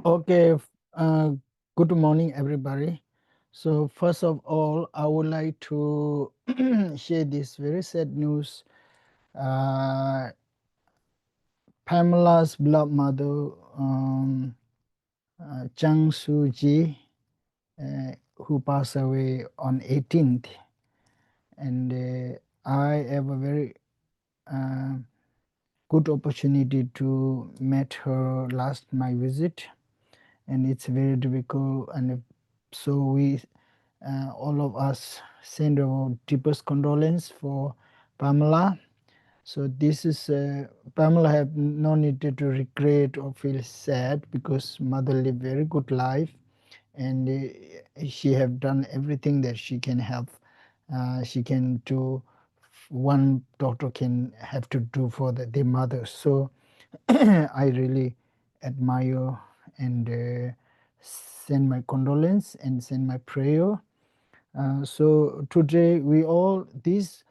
Okay, good morning, everybody. So first of all, I would like to share this very sad news. Pamela's beloved mother, Chang Soo-ji, who passed away on 18th. And I have a very good opportunity to meet her last my visit. And it's very difficult, and so we all of us send our deepest condolence for Pamela. So this is Pamela have no need to regret or feel sad because mother lived very good life, and she have done everything that she can help. She can do one doctor can have to do for the mother. So I really admire and send my condolence and send my prayer. So today we all these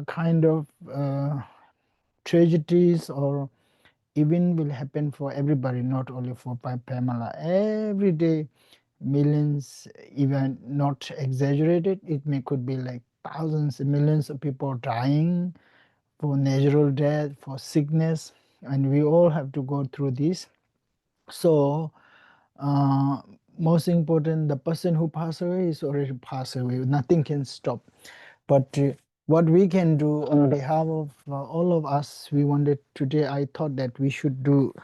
kind of tragedies or event will happen for everybody, not only for Pamela. Every day, millions, even not exaggerated, it could be like thousands, millions of people dying for natural death, for sickness, and we all have to go through this. So most important, the person who passed away is already passed away. Nothing can stop. But what we can do on behalf of all of us, we wanted today, I thought that we should do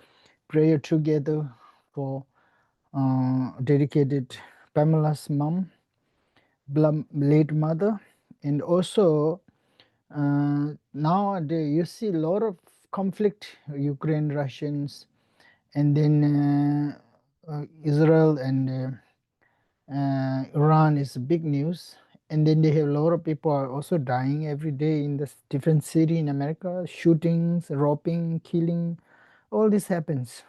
prayer together for dedicated Pamela's mom, late mother, and also nowadays you see a lot of conflict, Ukraine, Russians, and then Israel and Iran is big news. And then they have a lot of people are also dying every day in the different city in America, shootings, robbing, killing, all this happens.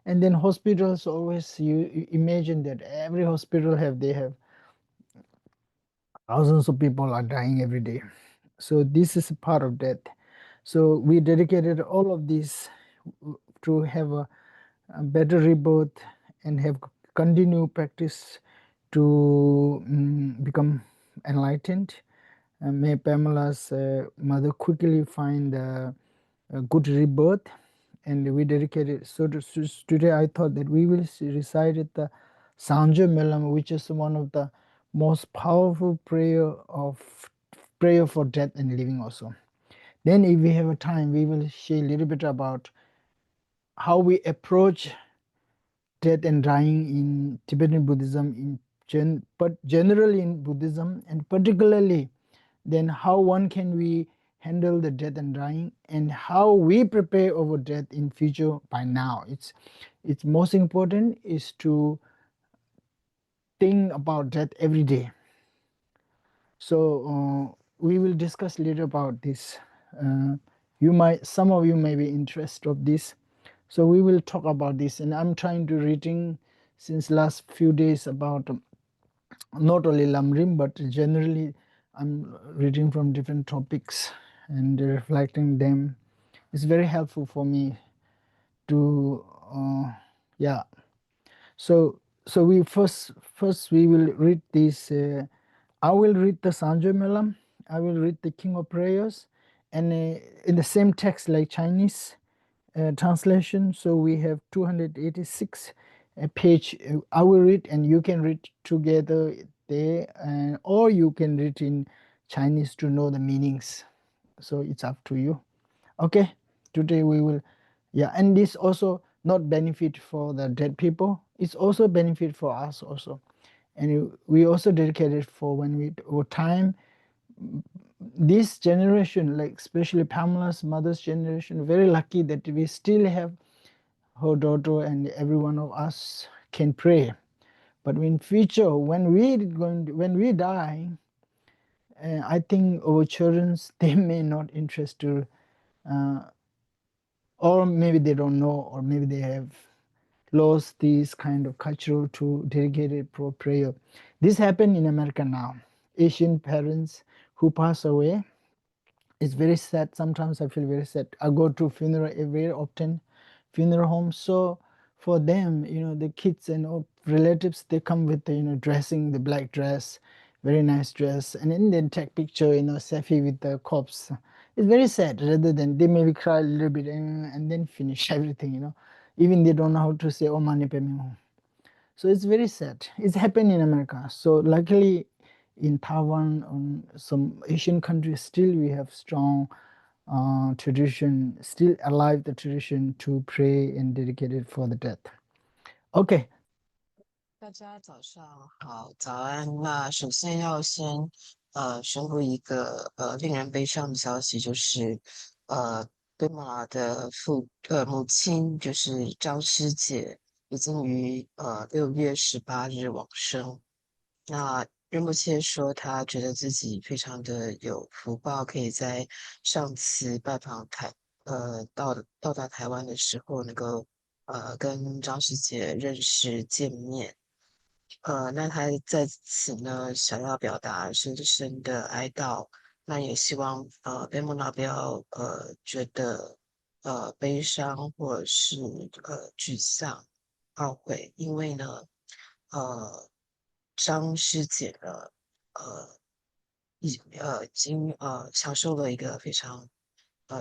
And then hospitals always, you imagine that every hospital they have thousands of people are dying every day. So this is a part of that. So we dedicated all of this to have a better rebirth and have continue practice to become enlightened. May Pamela's mother quickly find a good rebirth, and we dedicated. So today I thought that we will recite it the Sanja Melam, which is one of the most powerful prayer for death and living also. Then if we have a time, we will share a little bit about how we approach death and dying in Tibetan Buddhism, but generally in Buddhism, and particularly then how one can we handle the death and dying, and how we prepare over death in future by now. It's most important is to think about death every day. So we will discuss later about this. Some of you may be interested of this. So we will talk about this, and I'm trying to reading since last few days about not only Lamrim, but generally I'm reading from different topics and reflecting them. It's very helpful for me to yeah. So we first we will read this. I will read the Sanjay Melam. I will read the King of Prayers, and in the same text like Chinese translation. So we have 286 page. I will read, and you can read together there, or you can read in Chinese to know the meanings. So it's up to you. Okay, today we will, yeah, and this also not benefit for the dead people. It's also benefit for us also, and we also dedicated for when we over time. This generation, like especially Pamela's mother's generation, very lucky that we still have her daughter, and every one of us can pray. But in future, when we die, I think our children they may not interest to, or maybe they don't know, or maybe they have lost this kind of culture to dedicated pro prayer. This happened in America now. Asian parents who pass away. It's very sad. Sometimes I feel very sad. I go to funeral very often, funeral homes. So for them, the kids and all relatives, they come with the, dressing the black dress, very nice dress, and then they take picture, selfie with the corpse. It's very sad. Rather than they maybe cry a little bit and then finish everything. Even they don't know how to say "Oh mani padme hum." So it's very sad. It's happened in America. So luckily, in Taiwan, on some Asian countries, still we have strong tradition, still alive the tradition to pray and dedicate it for the death. Okay. 大家早上好，早安。那首先要先宣布一个令人悲伤的消息，就是贝莫拉的母亲就是张师姐已经于6月18日往生。那仁波切说，他觉得自己非常的有福报，可以在上次拜访到达台湾的时候，能够跟张师姐认识见面。那他在此呢，想要表达深深的哀悼，那也希望贝莫纳不要觉得悲伤或者是沮丧、懊悔，因为呢，张师姐呢，已经享受了一个非常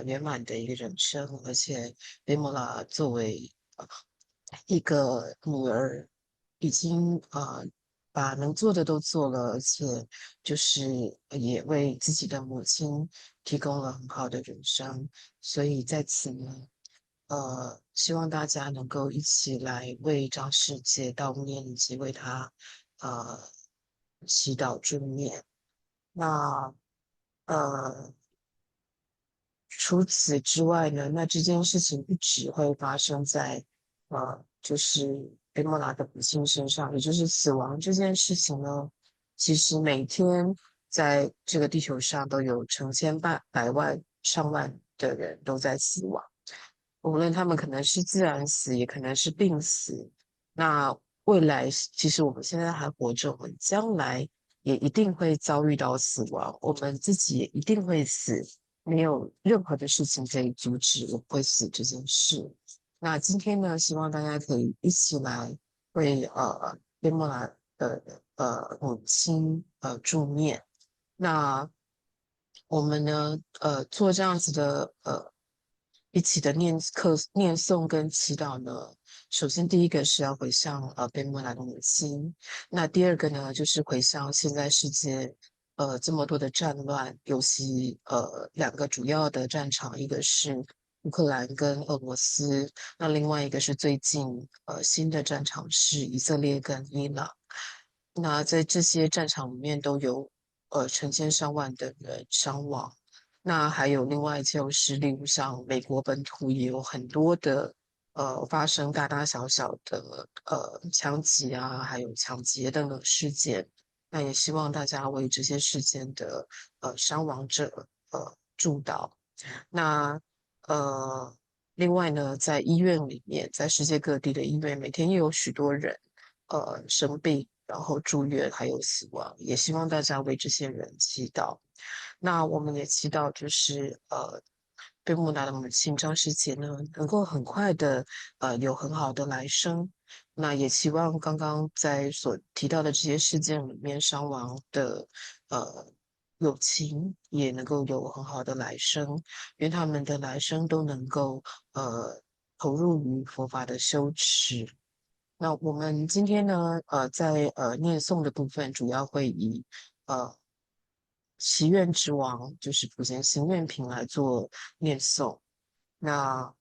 圆满的一个人生，而且贝莫拉作为一个女儿，已经把能做的都做了，而且就是也为自己的母亲提供了很好的人生，所以在此呢，希望大家能够一起来为张世界悼念，以及为他呃祈祷助念。那除此之外呢，那这件事情不只会发生在就是贝莫拉的母亲身上，也就是死亡这件事情呢，其实每天在这个地球上都有成千百万上万的人都在死亡，无论他们可能是自然死，也可能是病死。那未来其实我们现在还活着，我们将来也一定会遭遇到死亡，我们自己也一定会死。没有任何的事情可以阻止我会死这件事。那今天呢，希望大家可以一起来为贝莫拉的母亲助念。那我们呢做这样子的一起的念诵跟祈祷呢，首先第一个是要回向贝莫拉的母亲，那第二个呢就是回向现在世界这么多的战乱，尤其两个主要的战场，一个是乌克兰跟俄罗斯，那另外一个是最近新的战场是以色列跟伊朗。那在这些战场里面都有成千上万的人伤亡。那还有另外就是例如像美国本土也有很多的发生大大小小的枪击啊，还有抢劫的事件。那也希望大家为这些事件的伤亡者祝祷。那另外呢，在医院里面，在世界各地的医院，每天也有许多人生病，然后住院，还有死亡。也希望大家为这些人祈祷。那我们也祈祷，就是贝木达的母亲张师姐呢，能够很快的有很好的来生。那也希望刚刚在所提到的这些事件里面伤亡的友情也能够有很好的来生，愿他们的来生都能够投入于佛法的修持。那我们今天呢，在念诵的部分，主要会以祈愿之王，就是普贤行愿品来做念诵。那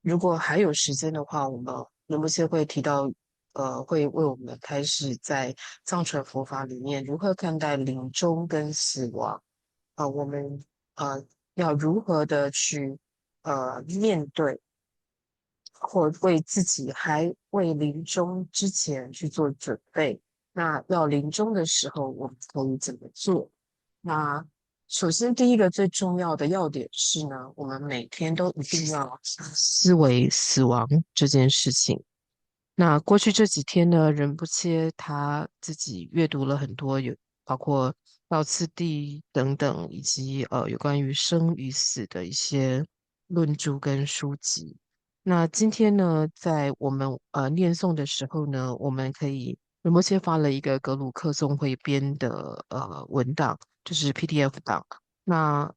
如果还有时间的话，我们仁波切会提到，会为我们开始在藏传佛法里面如何看待临终跟死亡。我们要如何的去面对，或为自己还未临终之前去做准备。那要临终的时候，我们可以怎么做？那首先第一个最重要的要点是呢，我们每天都一定要思维死亡这件事情。那过去这几天呢，仁波切他自己阅读了很多包括道次第等等，以及有关于生与死的一些论著跟书籍。那今天呢，在我们念诵的时候呢，我们可以仁波切发了一个格鲁克宗汇编的文档，就是 PDF 档。那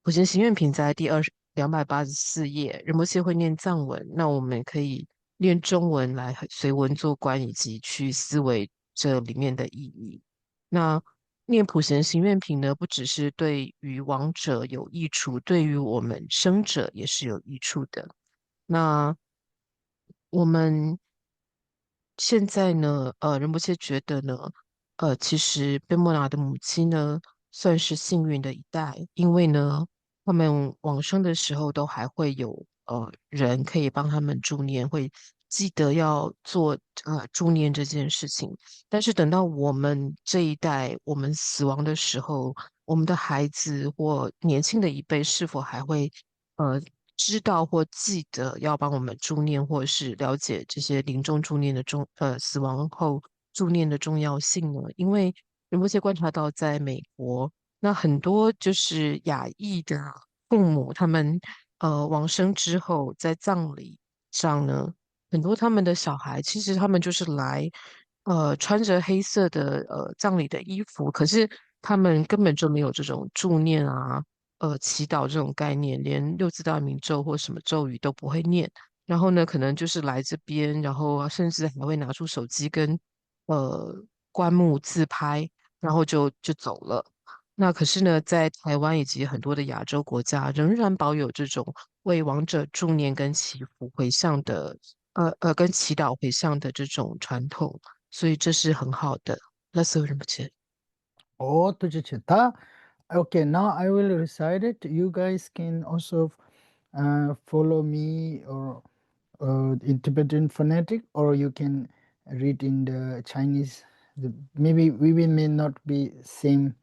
普贤行愿品在284页，仁波切会念藏文，那我们可以念中文来随文做观，以及去思维这里面的意义。那念普贤行愿品呢，不只是对于亡者有益处，对于我们生者也是有益处的。那我们现在呢，仁波切觉得呢，其实贝莫拿的母亲呢，算是幸运的一代，因为呢，他们往生的时候都还会有人可以帮他们助念，会记得要做助念这件事情。但是等到我们这一代，我们死亡的时候，我们的孩子或年轻的一辈是否还会呃知道或记得要帮我们助念，或者是了解这些临终助念的死亡后助念的重要性呢？因为仁波切观察到，在美国，那很多就是亚裔的父母，他们往生之后，在葬礼上呢。很多他们的小孩，其实他们就是来，穿着黑色的葬礼的衣服，可是他们根本就没有这种助念啊，祈祷这种概念，连六字大明咒或什么咒语都不会念。然后呢，可能就是来这边，然后甚至还会拿出手机跟棺木自拍，然后就走了。那可是呢，在台湾以及很多的亚洲国家，仍然保有这种为亡者助念跟祈福回向的，跟祈祷回向的这种传统，所以这是很好的。那所有人不切。Oh, tuji chita. Okay, now I will recite it. You guys can also follow me or in Tibetan phonetic, or you can read in the Chinese. Maybe we may not be same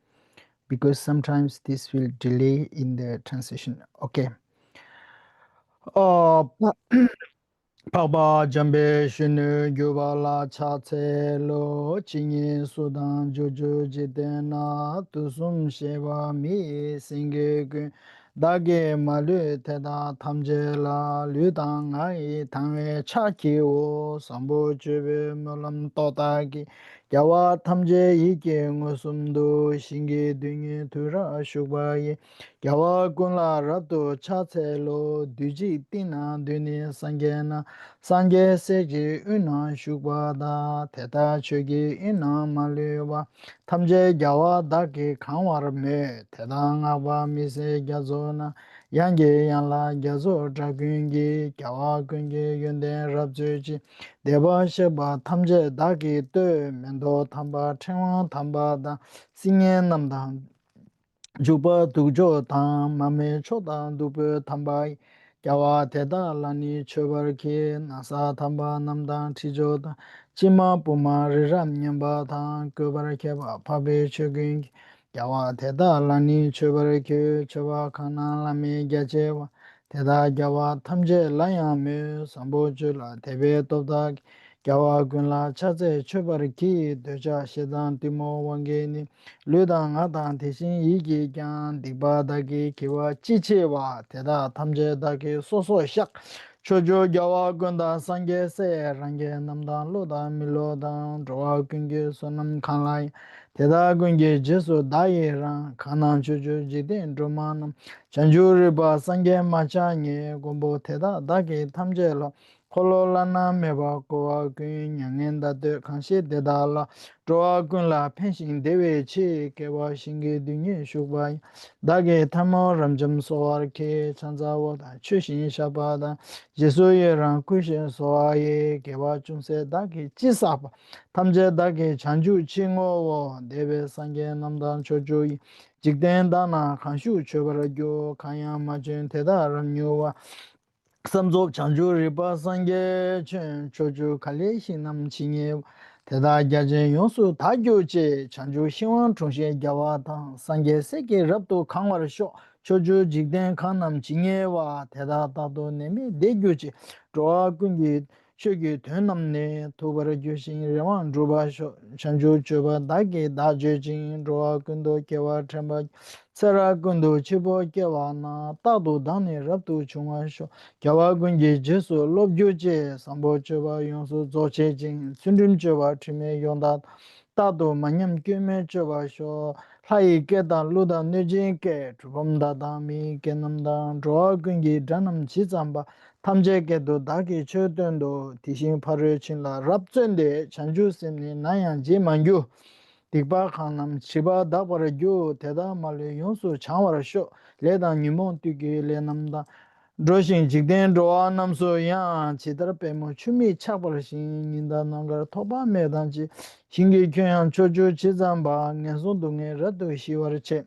because sometimes this will delay in the transition. Okay. Paba jambe shinu gyuba la cha tse lo chingi sudan juju jitena tusum sheba mi singe gun dage malu teda tamje la ludang ai tangwe cha ki o sambo jube mulam totagi gyawa tamje ike ngusumdo shingi dungi tura shubhaye gyawa gunla rato cha tse lo duji tina duni sangena Sangye seji una shukbada teta chogi ina maliwa tamje gyawa daki kanwar me teta ngaba mise gyazo na yange yanla gyazo dragungi gyawa gungi yunden rabzoji deba sheba tamje daki to mendo tamba chengwa tamba da singye namda Juba dujo tam mame chodan dupe tambai Gyawa teda lani chobar ki nasa tamba namdan tijo da Chima puma riram nyamba tan kubar keba pabe choging Gyawa teda lani chobar ki choba kana lami gyachewa Teda gyawa tamje layame sambo chula tebe topda Gyawa gunla chaze chobar ki doja shedan timo wangeni 류당 아당 대신 이기 경 디바다기 기와 지체와 대다 탐제다기 소소샥 초조 야와 군다 상게세 랑게 남단 로다 밀로다 조아 군게 소남 칸라이 대다 군게 제소 다이랑 가난 조조 지된 로만 전주르바 상게 마차니 공보 대다 다기 탐제로 콜로라나 메바고와 그냥엔다데 간시 대달라 조아군라 펜싱 대회치 개와 신기 등의 쇼바이 다게 타모 람점 소아르케 찬자와다 최신 샤바다 예소예랑 쿠신 소아예 개와 중세 다게 지사바 탐제 다게 잔주 칭오워 네베 상게 남단 조조이 직된다나 간슈 초바라교 카야 마젠 테다람뇨와 삼조 장주 리바 상게 chen choju kale nam chinge teda gyaje yonsu tagyoje chanju 신왕 총시에 gyawa tang 상게 세계 rabdo 강화를 쇼 choju jigden kanam chingewa teda tado neme degyoje 조아 군기 shogi tuanamne tubara gyushin rewan druba chanju chuba dagi dajujin roa kundo kewa chamba tsara kundo chibo kewa na tadu dani rabdu chunga sho kewa gungi jesu lobju che sambo chuba yonsu zoche jing sundrim chuba chime yonda tadu manyam kyume chuba sho Hai kedan luda nujin ke chupam dada mi kenamda roa gungi dranam chizamba 탐제 게도 다기 쳐던도 디신 파르 친라 랍전데 찬주 셈니 나양 제만규 딕바 칸남 치바 다버주 대다 말레 용수 창와라쇼 레다 니몬 뛰게 레남다 드로신 직된 로아 남소 야 치더라 빼모 추미 차버신 인다 나가 토바 메단지 신기 교양 조조 지잠바 년송동에 라도 시와르체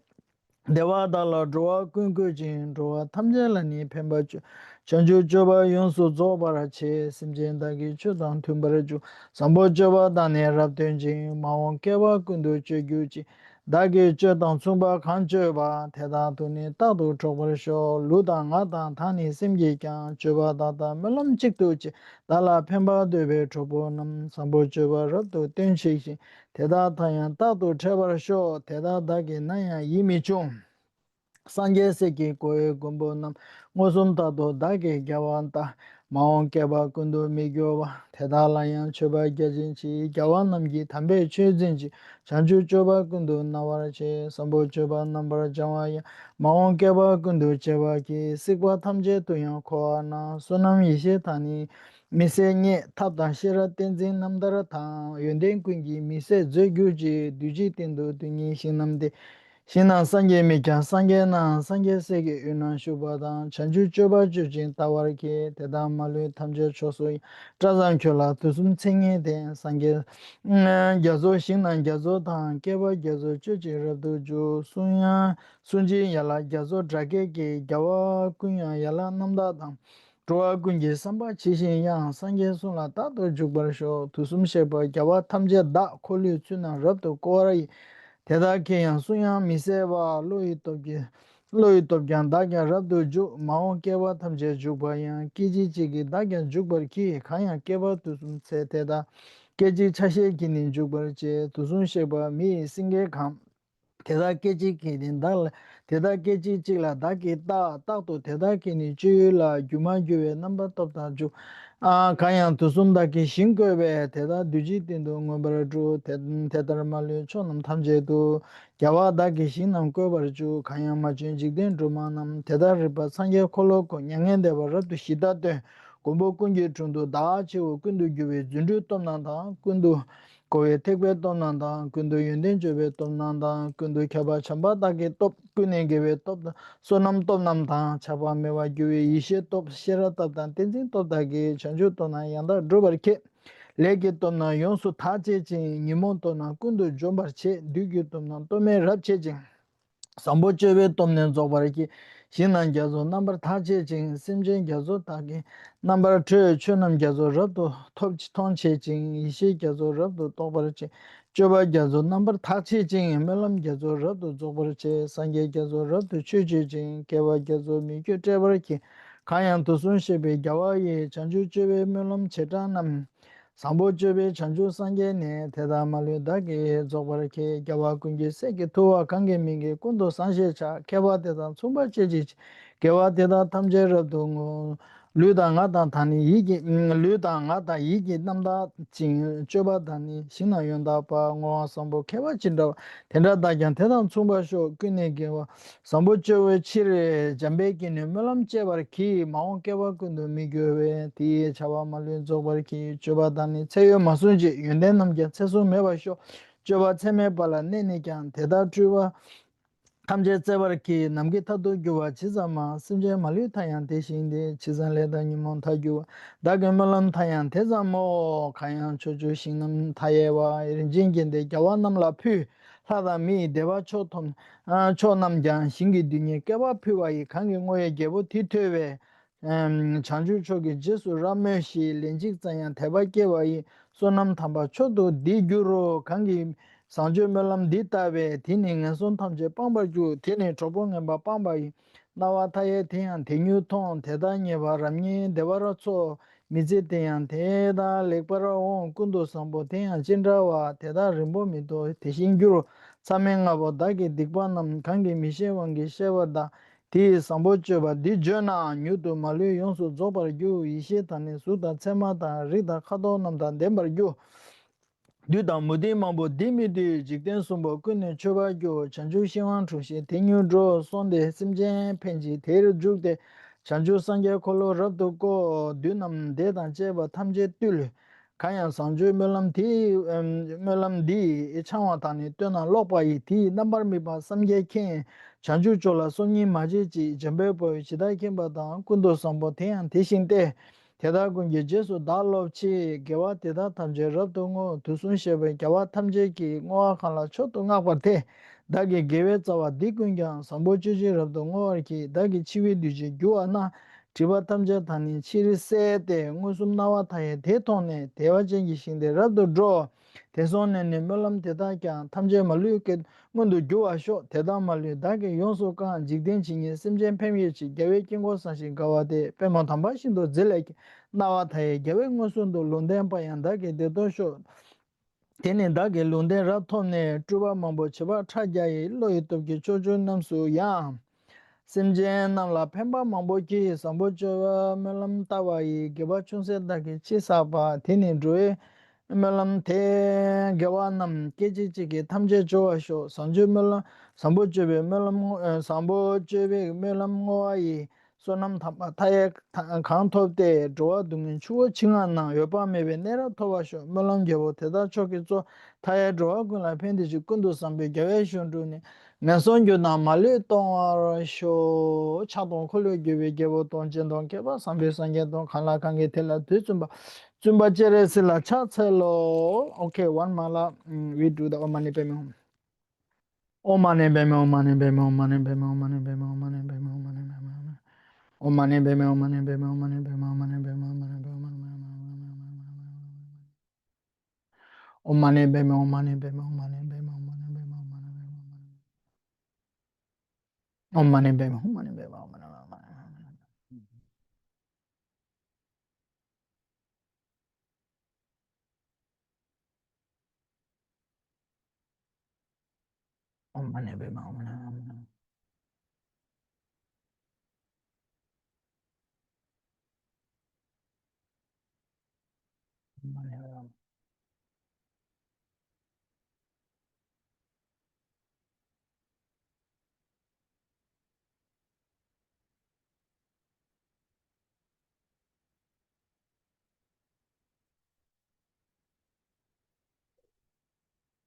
대화달라 조아 kunku진 조아 탐젤라니 펜바주 전주 조바 용수 조바라체 심젠다기 추당 툼바라주 삼보 조바 다네 랍된지 마원 깨바 군도 주규지 다게 저당 총바 간저바 대다도니 따도 조버쇼 루당아당 타니 심게강 조바다다 멜럼직도지 달라 펜바드베 조보남 삼보 조바라도 땡시시 대다타양 따도 쳐버쇼 대다다게 나야 이미 좀 상계세계 고에 공부남 모순다도 다게 겨완다 마온 깨바 군도 미교와 대달라양 초바 겨진지 겨완남기 담배 최진지 잔주 초바 군도 나와라체 선보 초바 넘버 정화야 마온 깨바 군도 제바기 식과 탐제 도양 코아나 소남 이시타니 미세니 탑단 시라 텐진 남다라 타 연된 군기 미세 제규지 뒤지 텐도 등이 신남데 신나 상계미자 상계나 상계세계 윤난 슈바단 전주 좁아 주진 타와르게 대담말로 탐제 초소이 자장초라 두숨 챙에 된 상계 겨조 신난 겨조단 개바 겨조 주지럽도 주 순야 순지 야라 겨조 드라게게 겨와 군야 야라 남다단 조아 군지 삼바 치신야 상계순라 다도 죽버쇼 두숨셰바 겨와 탐제 다 콜리 주나 럽도 꼬라이 대다케양 수양 미세바 로이톱겐 다겐 랍도 주 마온 깨바 탐제 주바양 끼지지기 다겐 주버키 가양 깨바 두숨 세테다 깨지 차시에 기닌 주버제 두숨셰바 미 싱게감 대다케지 달 대다케지 찌라 다게다 따도 대다케니 주라 유만교회 넘버 톱다 주 가양 두숨다기 신고베 대다 뒤지된도 뭐버주 대다말로 촌남 탐제도 야와다기 신남 거버주 가양 마진직된 로만남 대다르바 상계 콜로코 냥엔데 버르도 시다데 공복군지 중도 다치고 군도 교회 준주 떴난다 군도 고에 택배 떴난다 군도 연된 조배 떴난다 군도 켜바 참바다게 또 군에게베 또 소남 떴남다 차바메와 교회 이시 또 시라답단 텐진 또다게 전주 또나 양다 드버케 레게 또나 용수 타제진 니몬 또나 군도 좀바체 뒤게 또나 또메 랍체진 삼보체베 또는 조바르기 신난 겨조 넘버 타제진 심진 겨조 타게 넘버 2 추남 겨조 럽도 톱치 통체진 이시 겨조 럽도 또버치 조바 겨조 넘버 타체진 멜럼 겨조 럽도 조버치 상게 겨조 럽도 추지진 개와 겨조 미교 테버키 가양 도순시베 겨와이 전주주베 멜럼 체단남 삼보주베 전주 상게네 대다말로다게 조버키 겨와 군지 세게 토와 관계민게 군도 산시차 개와대단 총발제지 개와대다 탐제럽도 류당하다 다니 이게 류당하다 이게 남다 진 좁아다니 신나연다 바고 선보 개와진다 된다다견 대단 총발쇼 끝내게와 선보주의 치를 잠베기는 mellam제버키 마온 개와군도 미교회 뒤에 잡아말린 조버키 좁아다니 체요 마순지 윤된 남게 체소 매바쇼 좁아 체매발라 내내견 대다 주와 탐제 제버키 남게 타도 교와 지자마 심제 말리 타양 대신데 지산레다니 몬타교 다게말람 타양 대자모 가양 조조 신남 타예와 이런 징겐데 겨완남라 피 사다미 대바초톰 초남장 신기딩에 깨바피와 이 강경호의 개보 뒤퇴외 장주 쪽에 제수 라메시 렌직자양 대바께와 이 소남 탐바 초도 디규로 강기 상주멜람 디타베 디닝은 손탐제 빵바주 디네 조봉은 빵바이 나와타에 대한 대뉴통 대단히 바람니 대바라초 미제 대양 대다 렉바로 군도 상보 대양 진라와 대다 림보미도 대신규로 참행하고 다게 딕반남 관계 미셰왕게 셰와다 디 상보죠바 디저나 뉴도 말류 용수 조바르규 이셰타네 수다 체마다 리다 카도 남다 뎀바르규 뉴다 무디망보 디미디 직된 숨보 근네 초바교 전주 신왕 주시 대뉴조 손데 심제 펜지 대르 죽데 전주 상계 콜로 럽도고 듀남 대단 제바 탐제 뚫 가양 상주 멜람디 이창와다니 뜨나 로바이 디 넘버 미바 삼계케 전주 졸라 손님 맞이지 점배보 지다이케바다 군도 상보 대한 대신대 대다군 예제소 달럽치 개와 대다 탐제 럽동어 두순셰베 개와 탐제기 ngo아칸라 초동아 버테 다게 개외자와 디군경 sambojuji 럽동어 이렇게 다게 치위디지 교아나 지바 탐제 단이 치리세데 무슨 나와 타에 대통네 대화쟁이신데 럽도 줘 대선네 멜람 대다가 탐제 말류게 문도 교아쇼 대다 말류 다게 용소가 직된칭에 심전 패미지 계획kinh 사신 가와데 빼만 담바신도 zel레 나와타에 계획모순도 론덴바얀다게 대도쇼 테네다게 론덴 라톤네 주바망보 치바 차자에 로이톱게 조준남수야 심젠 남라 펜바망보기 삼보저 멜람타와이 게바춘세다게 치사바 테네드로에 멜람테 게완남 깨지지게 탐제 조아쇼 선주 멜람 삼보저베 멜람 삼보저베 멜람고아이 소남 타에 강토때 조아둥은 추어 칭한나 여밤에 내려 토와쇼 멜람게보 대다 초기조 타에 조아군라 펜디지 군도 삼베 게외슌두니 나선교 나말레 동아쇼 차동 콜로게베 게보 동전동 게바 삼베상게동 칸라칸게 텔라 되좀바 Zumba Chachelo. Okay, one mala. We do the Omani Bemo. Omane Bemo, Omane Bemo, Omane Bemo, Omane Bemo, Omane Bemo, Omane Bemo, Omane Bemo, Omane Bemo, Omane Bemo, Omane Bemo, Omane Bemo, Omane Bemo, Omane Bemo, Omane Bemo, Omane Bemo, Omane Bemo,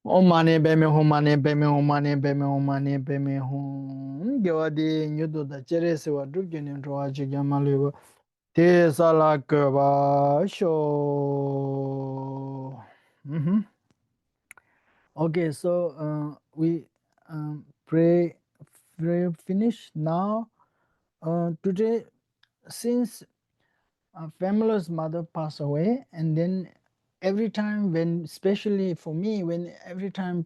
Omane Beme, Omane Beme, Omane Beme, Omane Beme, Hom. Gawadi, Nudo, the Cheres were drinking into a Jigamalu. Tesala Kaba show. Okay, so we pray finish now. Today, since Pamela's mother passed away, and then every time when, especially for me, when every time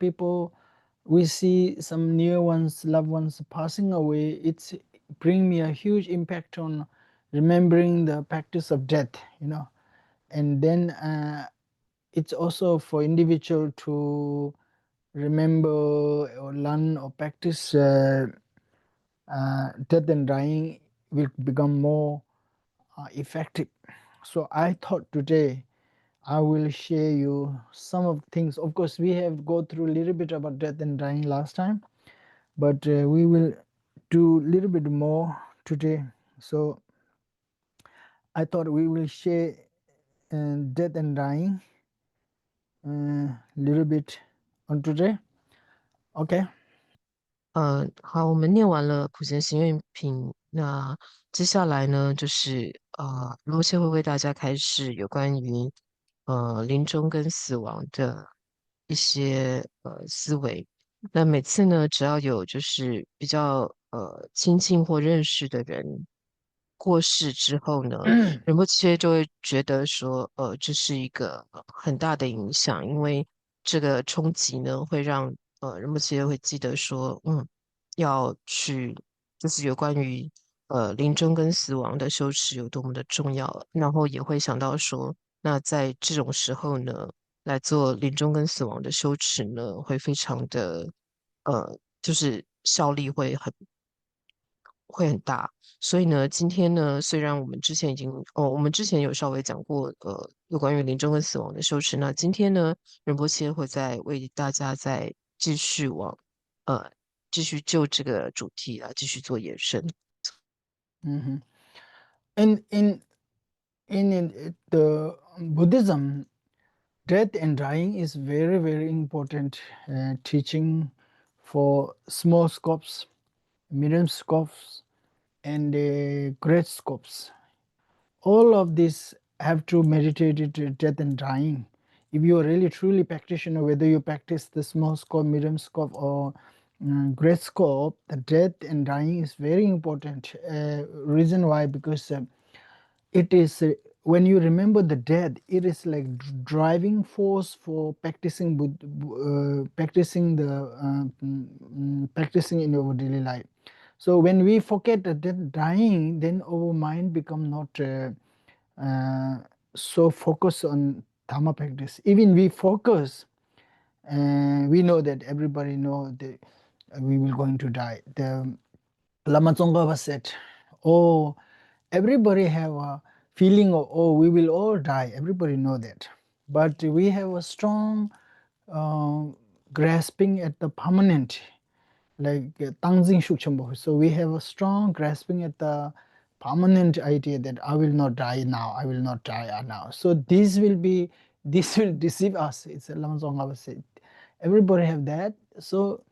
we see some near ones, loved ones passing away, it's bring me a huge impact on remembering the practice of death, and then it's also for individual to remember or learn or practice death and dying will become more effective. So I thought today I will share you some of things. Of course, we have go through a little bit about death and dying last time, but we will do a little bit more today. So I thought we will share death and dying a little bit on today. Okay. 好，我们念完了普贤行愿品，那接下来呢，就是罗切会为大家开示有关于临终跟死亡的一些思维。那每次呢，只要有就是比较亲近或认识的人过世之后呢，仁波切就会觉得说，这是一个很大的影响，因为这个冲击呢，会让仁波切会记得说，要去就是有关于临终跟死亡的修持有多么的重要，然后也会想到说，那在这种时候呢，来做临终跟死亡的修持呢，会非常的就是效力会很大。所以呢，今天呢，虽然我们之前我们之前有稍微讲过有关于临终跟死亡的修持，那今天呢，仁波切会再为大家再继续继续就这个主题来继续做延伸。Mm-hmm. In the Buddhism, death and dying is very, very important teaching for small scopes, medium scopes, and great scopes. All of this have to meditate it, death and dying. If you are really truly practitioner, whether you practice the small scope, medium scope, or great scope, the death and dying is very important. Reason why? Because it is when you remember the death, it is like driving force for practicing practicing in our daily life. So when we forget the death dying, then our mind become not so focused on dharma practice. Even we focus, we know that everybody know that we will going to die. The Lama Tsongkhapa said, "Oh, everybody have a feeling of, oh, we will all die. Everybody know that, but we have a strong grasping at the permanent, like Tangzing Shukchambo. So we have a strong grasping at the permanent idea that I will not die now, I will not die now. So this will deceive us. It's a Lama Tsongkhapa said. Everybody have that. So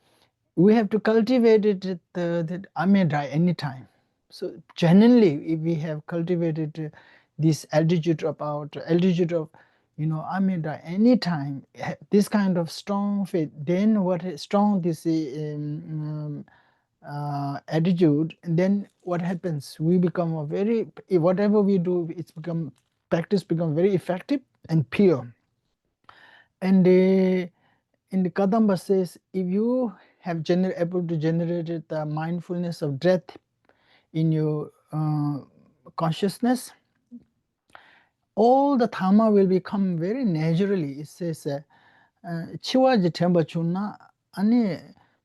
we have to cultivate it that I may die anytime. So genuinely, if we have cultivated this altitude of, I may die anytime, this kind of strong faith, then what is strong this attitude, and then what happens? We become whatever we do, practice become very effective and pure. And in the Kadamba says, if you have able to generate the mindfulness of death in your consciousness, all the dharma will become very naturally. It says, Chiwaji Temba Chuna, Ani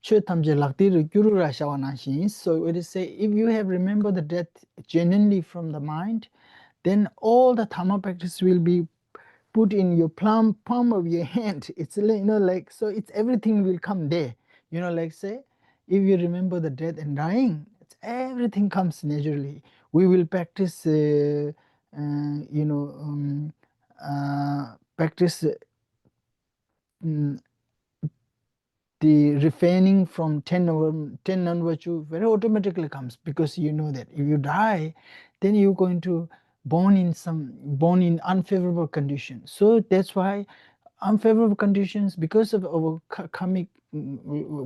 Chetamje Laktiru Gyurura Shawanashin. So it is say, if you have remembered the death genuinely from the mind, then all the dharma practice will be put in your palm of your hand. It's like so it's everything will come there, like say, if you remember the death and dying, everything comes naturally. We will practice practice the refraining from 10 non-virtue very automatically comes, because you know that if you die, then you're going to born in unfavorable conditions. So that's why unfavorable conditions, because of our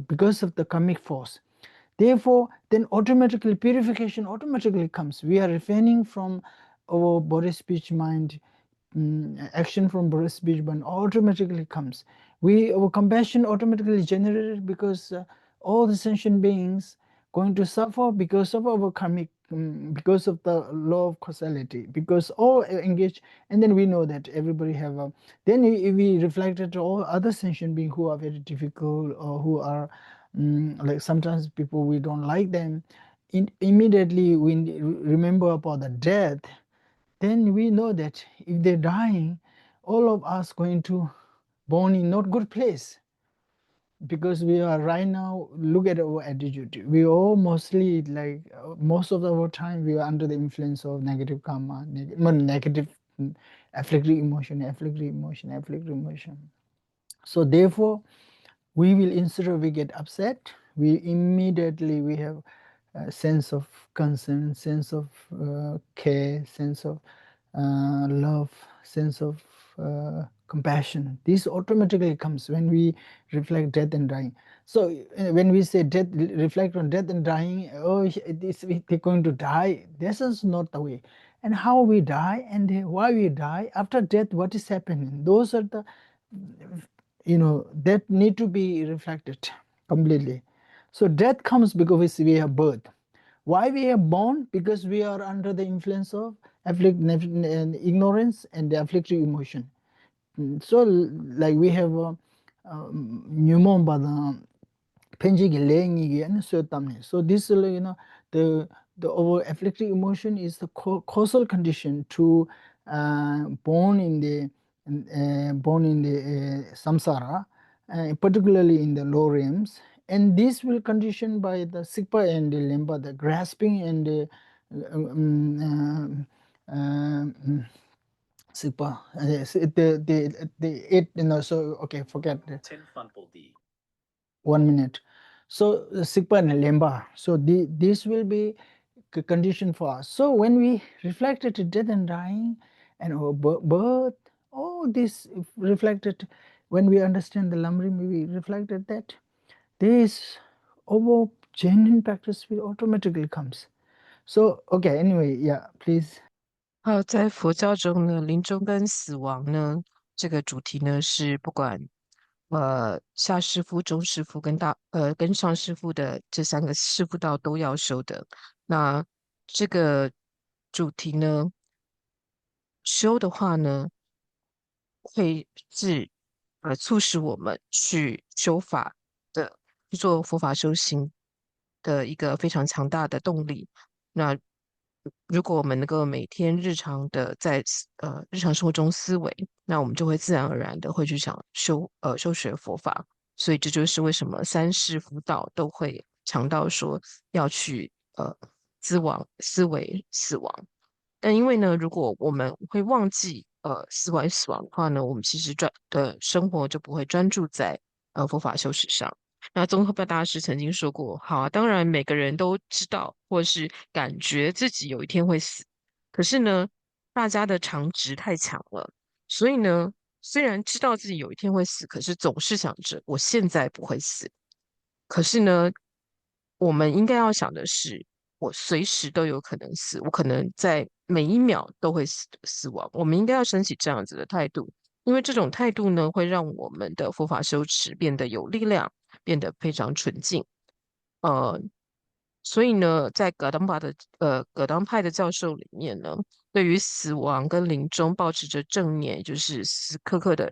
because of the karmic force. Therefore, then automatically purification automatically comes. We are refraining from our body, speech, mind, action from body, speech, mind automatically comes. Our compassion automatically generated, because all the sentient beings going to suffer because of our karmic, because of the law of causality, because all engage, and then we know that everybody have a. Then if we reflected all other sentient beings who are very difficult, or who are like sometimes people we don't like them, immediately we remember about the death. Then we know that if they're dying, all of us going to born in not good place, because we are right now, look at our attitude, we all mostly like most of our time we are under the influence of negative karma, negative afflictive emotion. So therefore we will, instead of we get upset, we immediately we have a sense of concern, sense of care, sense of love, sense of compassion. This automatically comes when we reflect death and dying. So when we say death, reflect on death and dying, they're going to die, this is not the way. And how we die and why we die, after death what is happening, those are the that need to be reflected completely. So death comes because we have birth. Why we are born? Because we are under the influence of ignorance and the afflictive emotion. So like we have pneumo bada penji lengi and so tamne. So this the our afflictive emotion is the causal condition to born in the samsara, particularly in the low realms, and this will condition by the sikpa and the lempa, the grasping and the sikpa, the eight, so okay, forget it. 1 minute. So sikpa and lemba, so this will be condition for us. So when we reflected to death and dying and our birth, all this reflected, when we understand the lamrim, we reflected that this our genuine practice will automatically comes. So okay, anyway, yeah, please. 好，在佛教中呢，临终跟死亡呢，这个主题呢是不管下师父、中师父跟上师父的这3个师父道都要修的。那这个主题呢，修的话呢，会是促使我们去修法的，去做佛法修行的一个非常强大的动力。那如果我们能够每天日常的在日常生活中思维，那我们就会自然而然的会去想修学佛法。所以这就是为什么3世辅导都会强调说要去思维死亡。但因为呢，如果我们会忘记死亡的话呢，我们其实生活就不会专注在佛法修持上。那宗喀巴大师曾经说过，好啊，当然每个人都知道或是感觉自己有一天会死，可是呢，大家的常识太强了，所以呢，虽然知道自己有一天会死，可是总是想着我现在不会死。可是呢，我们应该要想的是，我随时都有可能死，我可能在每一秒都会死亡。我们应该要升起这样子的态度，因为这种态度呢，会让我们的佛法修持变得有力量，变得非常纯净。所以呢，在葛当派的教授里面呢，对于死亡跟临终保持着正念，就是时时刻刻的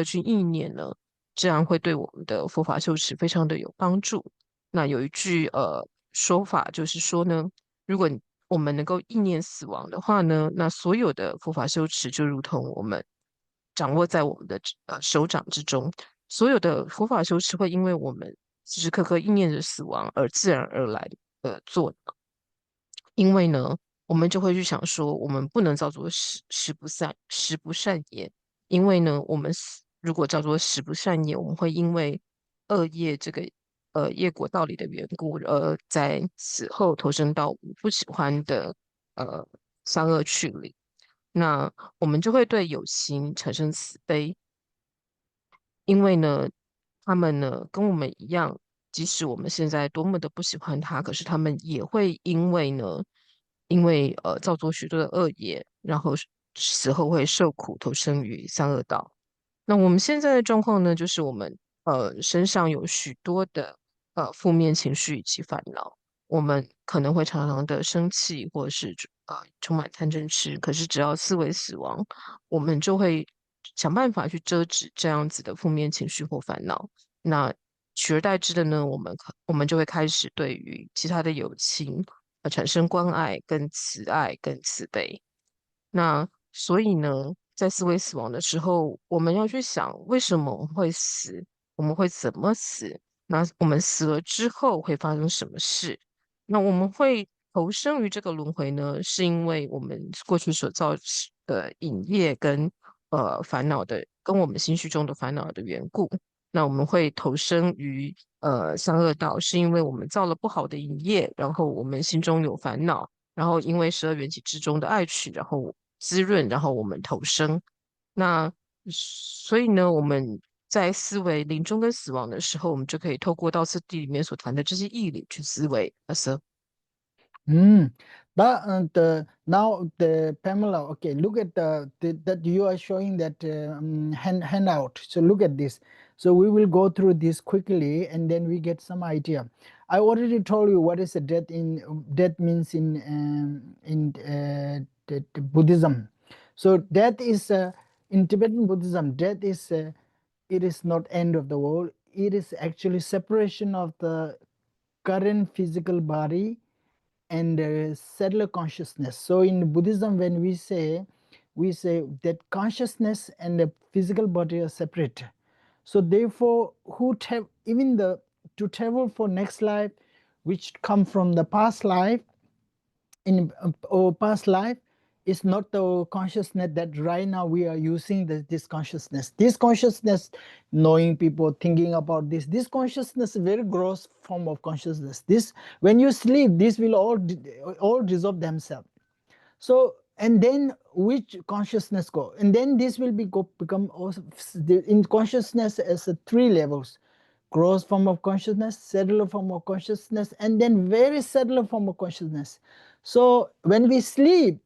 去意念呢，这样会对我们的佛法修持非常的有帮助。那有一句说法就是说呢，如果我们能够意念死亡的话呢，那所有的佛法修持就如同我们掌握在我们的手掌之中，所有的佛法修持会因为我们时时刻刻意念着死亡而自然而然做的。因为呢，我们就会去想说，我们不能叫做十不善业，因为呢，我们如果叫做十不善业，我们会因为恶业这个业果道理的缘故，而在死后投生到我们不喜欢的善恶趣里，那我们就会对有情产生慈悲，因为呢，他们呢跟我们一样，即使我们现在多么的不喜欢他，可是他们也会因为造作许多的恶业，然后死后会受苦，投生于三恶道。那我们现在的状况呢，就是我们身上有许多的负面情绪以及烦恼，我们可能会常常的生气，或者是充满贪嗔痴。可是只要思维死亡，我们就会想办法去遮止这样子的负面情绪或烦恼。那取而代之的呢，我们就会开始对于其他的友情产生关爱、跟慈爱、跟慈悲。那所以呢，在思维死亡的时候，我们要去想，为什么我们会死？我们会怎么死？那我们死了之后会发生什么事？那我们会投生于这个轮回呢，是因为我们过去所造的瘾业跟烦恼的，跟我们心绪中的烦恼的缘故。那我们会投生于三恶道，是因为我们造了不好的瘾业，然后我们心中有烦恼，然后因为12缘起之中的爱取，然后滋润，然后我们投生。那所以呢，我们在思维临终跟死亡的时候，我们就可以透过道次第里面所谈的这些义理去思维。Now the Pamela, okay, look at that you are showing that handout. So look at this. So we will go through this quickly and then we get some idea. I already told you what is a death means in the Buddhism. So death is in Tibetan Buddhism. Death is it is not end of the world. It is actually separation of the current physical body and settler consciousness. So in Buddhism, when we say that consciousness and the physical body are separate. So therefore, even to travel for next life, which come from the past life, in our past life, is not the consciousness that right now we are using this consciousness. This consciousness, knowing people, thinking about this consciousness, very gross form of consciousness. This, when you sleep, this will all dissolve themselves. So, and then which consciousness go? And then this will become also in consciousness as three levels: gross form of consciousness, subtler form of consciousness, and then very subtler form of consciousness. So when we sleep,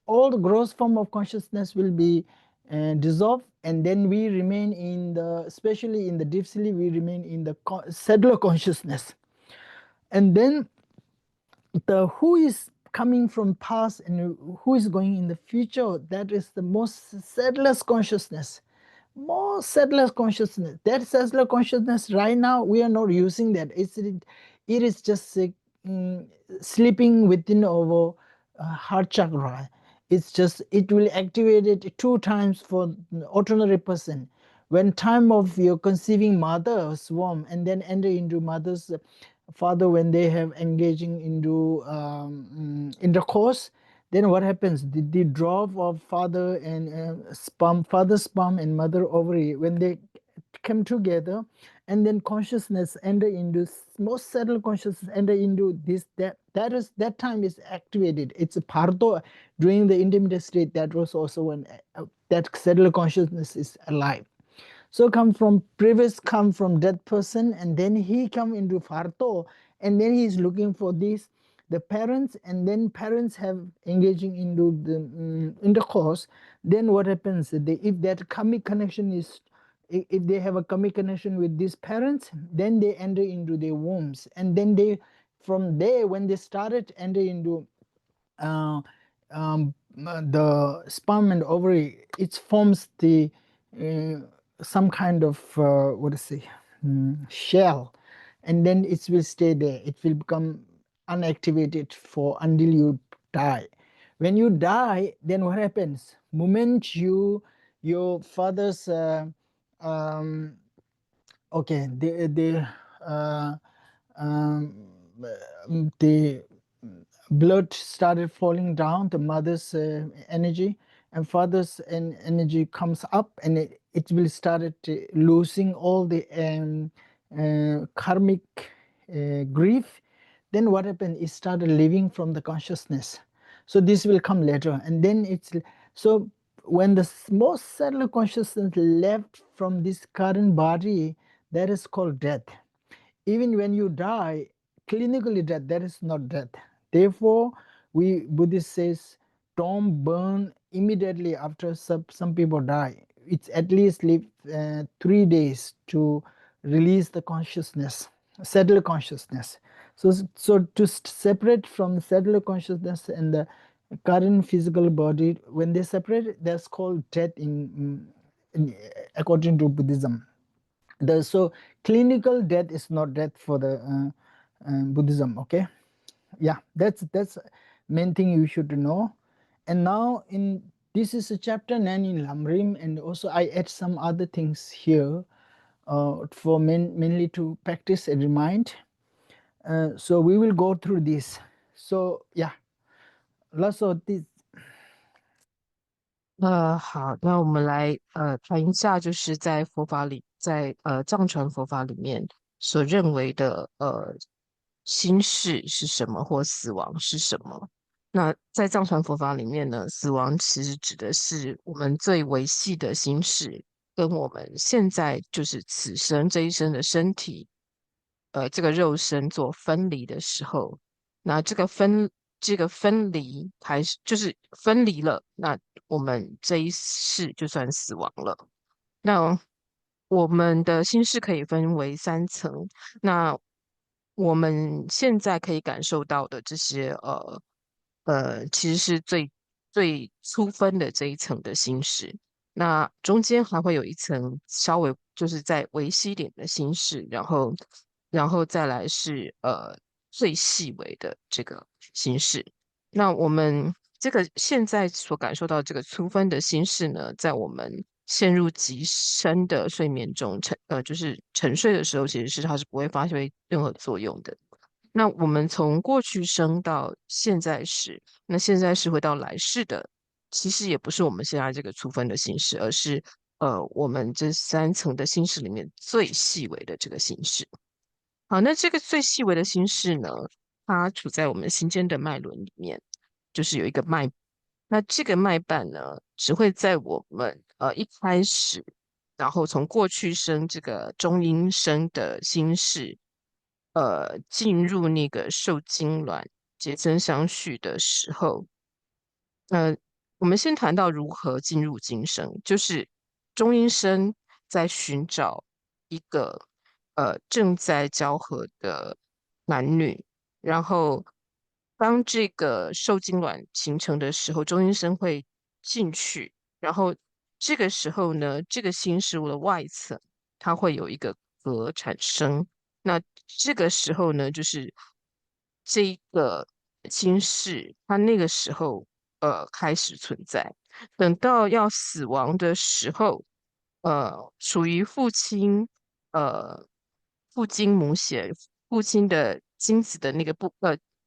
all the gross form of consciousness will be dissolved, and then we remain in the, especially in the deep sleep, we remain in the subtler consciousness. And then the who is coming from past and who is going in the future, that is the most subtlest consciousness. More subtlest consciousness. That subtlest consciousness right now we are not using that. It is just sleeping within our heart chakra. It's just, it will activate it 2 times for the ordinary person. When time of your conceiving mother swarm and then enter into mother's father, when they have engaging into intercourse, then what happens? The drop of father and sperm, father's sperm and mother ovary, when they come together, and then consciousness enter into, most subtle consciousness enter into this, that time is activated. It's a parto during the intermediate state. That was also when that subtle consciousness is alive. So come from dead person, and then he come into farto, and then he is looking for the parents, and then parents have engaging into the intercourse. Then what happens? If that karmic connection is, if they have a karmic connection with these parents, then they enter into their wombs, and then they, from there, when they started enter into the sperm and ovary, it forms the some kind of what to say, shell, and then it will stay there. It will become unactivated for until you die. When you die, then what happens? Moment your father's okay, the blood started falling down, the mother's energy, and father's energy comes up, and it will start losing all the karmic grief. Then what happened? It started living from the consciousness. So this will come later, and then it's so when the most subtle consciousness left from this current body, that is called death. Even when you die, clinically death, that is not death. Therefore, Buddhist says, don't burn immediately after some people die. It's at least live 3 days to release the consciousness, settle consciousness. So to separate from settler consciousness and the current physical body, when they separate, that's called death according to Buddhism. So clinical death is not death for the Buddhism. Okay, yeah, that's main thing you should know. And now this is a chapter 9 in Lamrim, and also I add some other things here for mainly to practice and remind. So we will go through this. So yeah, lots of this. 好，那我们来谈一下，就是在佛法里，在藏传佛法里面所认为的心事是什么，或死亡是什么。那在藏传佛法里面呢，死亡其实指的是我们最维系的心事，跟我们现在就是此生这一生的身体，这个肉身做分离的时候，那这个分离还是就是分离了，那我们这一世就算死亡了。那我们的心事可以分为3层，那我们现在可以感受到的这些其实是最粗分的这一层的心识。那中间还会有一层稍微就是在微细一点的心识，然后再来是最细微的这个心识。那我们这个现在所感受到这个粗分的心识呢，在我们陷入极深的睡眠中就是沉睡的时候，其实它是不会发挥任何作用的。那我们从过去生到现在时，那现在是回到来世的，其实也不是我们现在这个粗分的心识，而是我们这三层的心识里面最细微的这个心识。好，那这个最细微的心识呢，它处在我们心间的脉轮里面，就是有一个脉。那这个脉瓣呢，只会在我们一开始，然后从过去生这个中阴身的心识，进入那个受精卵结成相续的时候，呃，我们先谈到如何进入今生，就是中阴身在寻找一个正在交合的男女，然后当这个受精卵形成的时候，中阴身会进去，然后这个时候呢，这个新事物的外层它会有一个核产生，那这个时候呢，就是这一个心事，它那个时候开始存在。等到要死亡的时候，属于父亲父精母血，父亲的精子的那个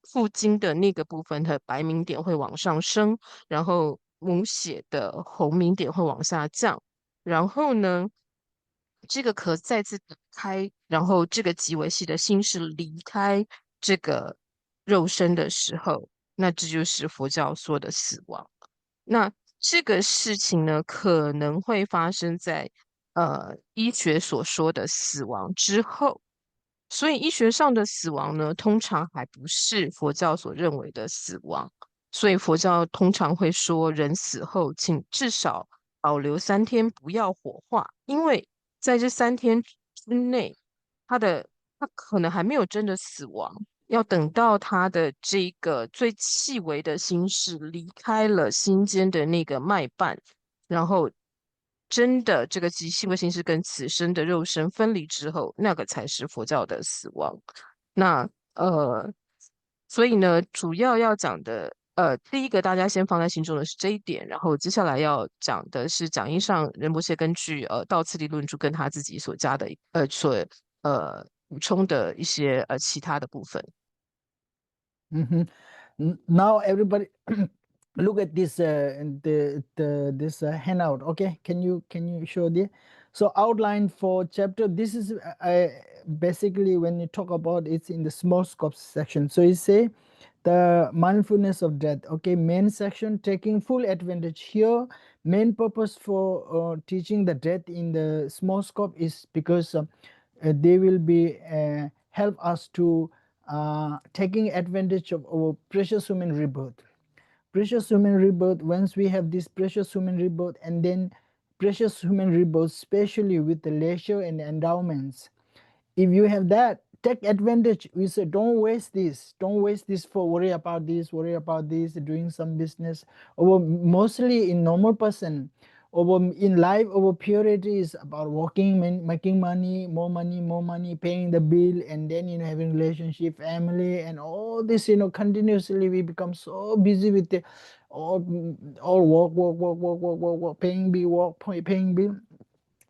父精的那个部分的白明点会往上升，然后母血的红明点会往下降。然后呢，这个壳再次打开，然后这个极为细的心是离开这个肉身的时候，那这就是佛教说的死亡。那这个事情呢，可能会发生在医学所说的死亡之后。所以医学上的死亡呢，通常还不是佛教所认为的死亡。所以佛教通常会说，人死后请至少保留3天，不要火化，因为在这3天之内，他的他可能还没有真的死亡，要等到他的这个最细微的心事离开了心间的那个脉瓣，然后真的这个极细微心事跟此生的肉身分离之后，那个才是佛教的死亡。那所以呢，主要要讲的，第一个大家先放在心中的是这一点，然后接下来要讲的是讲义上仁波切根据道次第论著跟他自己所加的补充的一些其他的部分。Now everybody look at this this handout. Okay, can you show there? So outline for chapter. This is basically when you talk about it's in the small scope section. So you say the mindfulness of death. Okay, main section taking full advantage here. Main purpose for teaching the death in the small scope is because they will be help us to taking advantage of our precious human rebirth. Precious human rebirth, once we have this precious human rebirth, and then precious human rebirth, especially with the leisure and endowments, if you have that, take advantage. We say don't waste this, for worry about this, doing some business. Or mostly in normal person, or in life, our purity is about working, making money, more money, paying the bill, and then having relationship, family, and all this. Continuously we become so busy with the all work, paying bill, paying bill.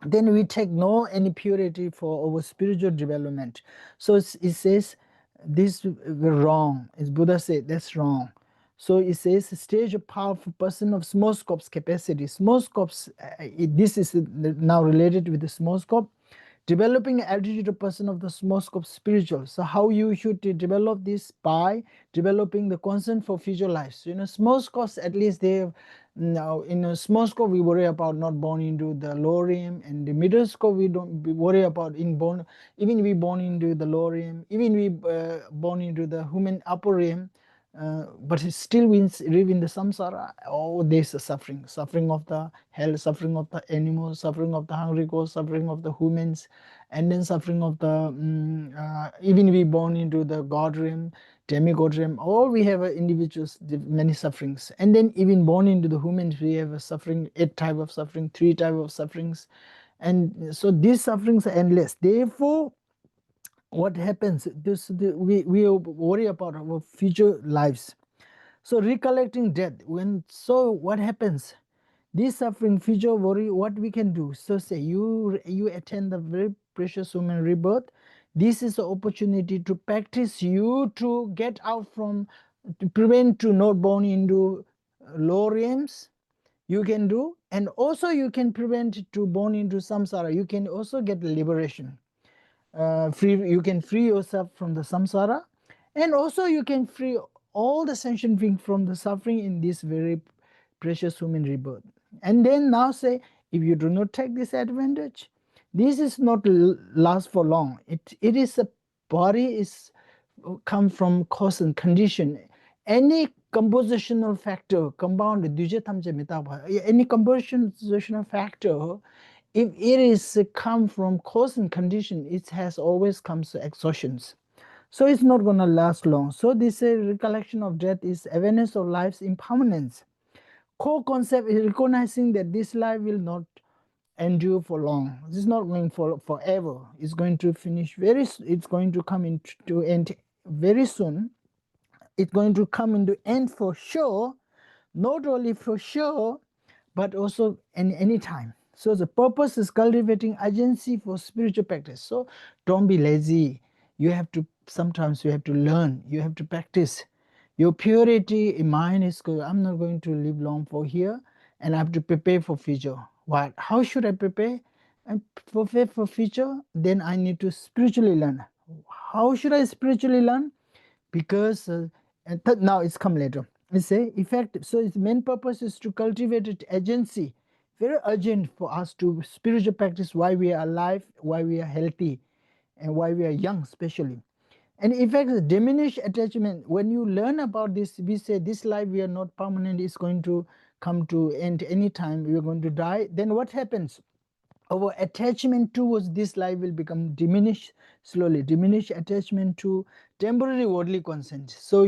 Then we take no any purity for our spiritual development. So it says this wrong. As Buddha said, that's wrong. So it says stage a powerful person of small scopes capacity. Small scopes, this is now related with the small scope. Developing altitude of person of the small scope spiritual. So how you should develop this by developing the concern for future lives. Small scopes, at least they have. Now in a small scope we worry about not born into the lower realm, and the middle scope we don't worry about even we born into the lower realm, even we born into the human upper realm. but still we live in the samsara. Oh, there's a suffering of the hell, suffering of the animals, suffering of the hungry ghosts, suffering of the humans, and then suffering of the even we born into the god realm, demigod realm. All we have individuals, many sufferings, and then even born into the humans, we have a suffering, 8 type of suffering, 3 type of sufferings, and so these sufferings are endless. Therefore, what happens? We worry about our future lives. So recollecting death, what happens? This suffering, future worry, what we can do? So say you attend the very precious human rebirth. This is the opportunity to practice you to get out from, to prevent to not born into low realms. You can do, and also you can prevent to born into samsara. You can also get liberation. You can free yourself from the samsara, and also you can free all the sentient beings from the suffering in this very precious human rebirth. And then now say, if you do not take this advantage, this is not last for long. It is a body is come from cause and condition. Any compositional factor, any compositional factor, if it is come from cause and condition, it has always comes to exhaustions. So it's not going to last long. So this recollection of death is awareness of life's impermanence. Core concept is recognizing that this life will not endure for long. This is not going for forever. It's going to finish it's going to come into end very soon. It's going to come into end for sure, not only for sure, but also any time. So the purpose is cultivating urgency for spiritual practice. So don't be lazy. You have to, sometimes you have to learn, you have to practice. Your purity in mind is good. I'm not going to live long for here, and I have to prepare for future. What? How should I prepare? And prepare for future, then I need to spiritually learn. How should I spiritually learn? Because now it's come later. It's effective. So its main purpose is to cultivate its agency. Very urgent for us to spiritual practice, why we are alive, why we are healthy, and why we are young especially. And in fact, diminish attachment. When you learn about this, we say this life we are not permanent, is going to come to end anytime, we are going to die. Then what happens? Our attachment towards this life will become diminished slowly. Diminish attachment to temporary worldly consent. So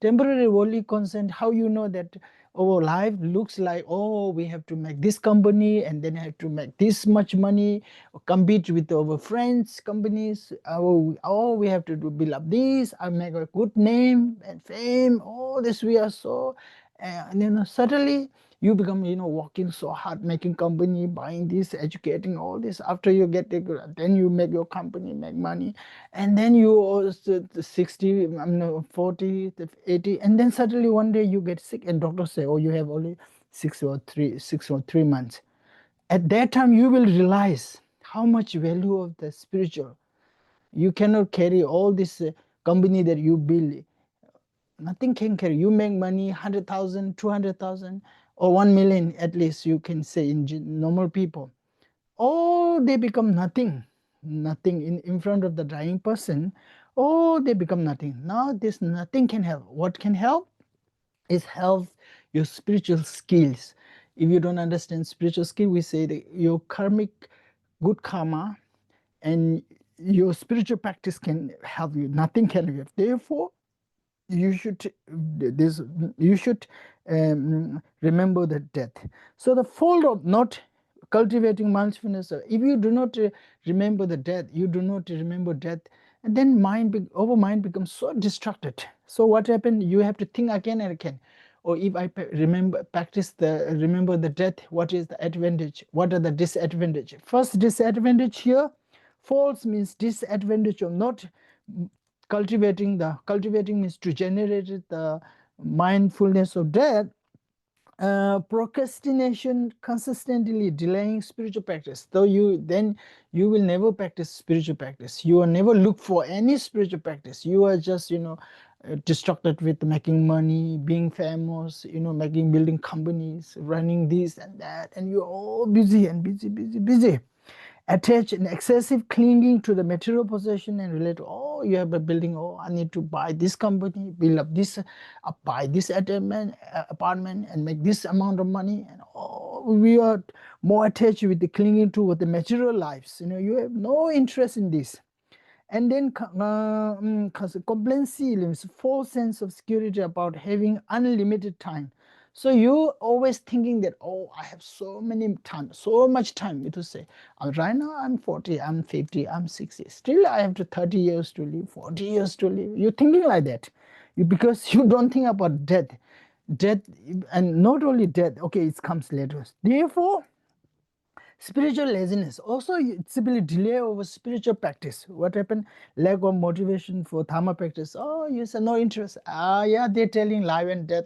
temporary worldly consent, how you know that our life looks like, oh, we have to make this company, and then have to make this much money, compete with our friends companies. We have to build up this, I make a good name and fame, all this we are so, and then suddenly you become working so hard, making company, buying this, educating all this. After you get then you make your company, make money, and then you also 60, 40, 80, and then suddenly one day you get sick, and doctors say, oh, you have only 6 or 3 months. At that time you will realize how much value of the spiritual. You cannot carry all this company that you build. Nothing can carry. You make money 100,000, 200,000, or 1 million, at least you can say in normal people. Oh, they become nothing in front of the dying person. Oh, they become nothing. Now this nothing can help. What can help is help your spiritual skills. If you don't understand spiritual skill, we say that your karmic good karma and your spiritual practice can help you. Nothing can help. Therefore, you should remember the death. So the fault of not cultivating mindfulness, if you do not remember the death, you do not remember death, and then our mind becomes so distracted. So what happened? You have to think again and again. Or if I remember the death, what is the advantage? What are the disadvantage? First disadvantage here, false means disadvantage of not cultivating means to generate the mindfulness of death. Procrastination, consistently delaying spiritual practice. So you will never practice spiritual practice. You will never look for any spiritual practice. You are just distracted with making money, being famous, building companies, running this and that, and you're all busy and busy. attached and excessive clinging to the material possession and relate, oh, you have a building, oh, I need to buy this company, build up this, buy this apartment and make this amount of money. And oh, we are more attached with the clinging to the material lives. You have no interest in this. And then complacency, false sense of security about having unlimited time. So you always thinking that, oh, I have so much time to say. Right now I'm 40, I'm 50, I'm 60. Still I have 30 years to live, 40 years to live. You're thinking like that. Because you don't think about death. Death, and not only death, okay, it comes later. Therefore, spiritual laziness, also simply delay over spiritual practice. What happened? Lack of motivation for dharma practice. Oh, you said no interest. Yeah, they're telling life and death.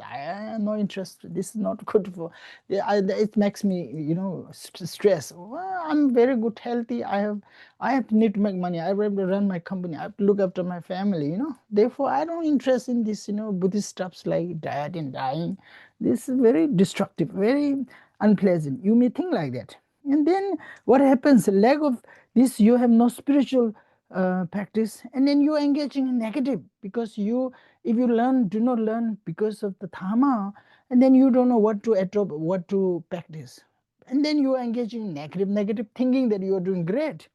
No interest. This is not good for. It makes me, stress. Well, I'm very good, healthy. I need to make money. I have to run my company. I have to look after my family. Therefore, I don't interest in this. Buddhist stuffs like diet and dying. This is very destructive, very unpleasant. You may think like that. And then what happens? Lack of this, you have no spiritual practice, and then you are engaging in negative, because if you do not learn because of the dharma, and then you don't know what to adopt, what to practice, and then you are engaging in negative thinking that you are doing great.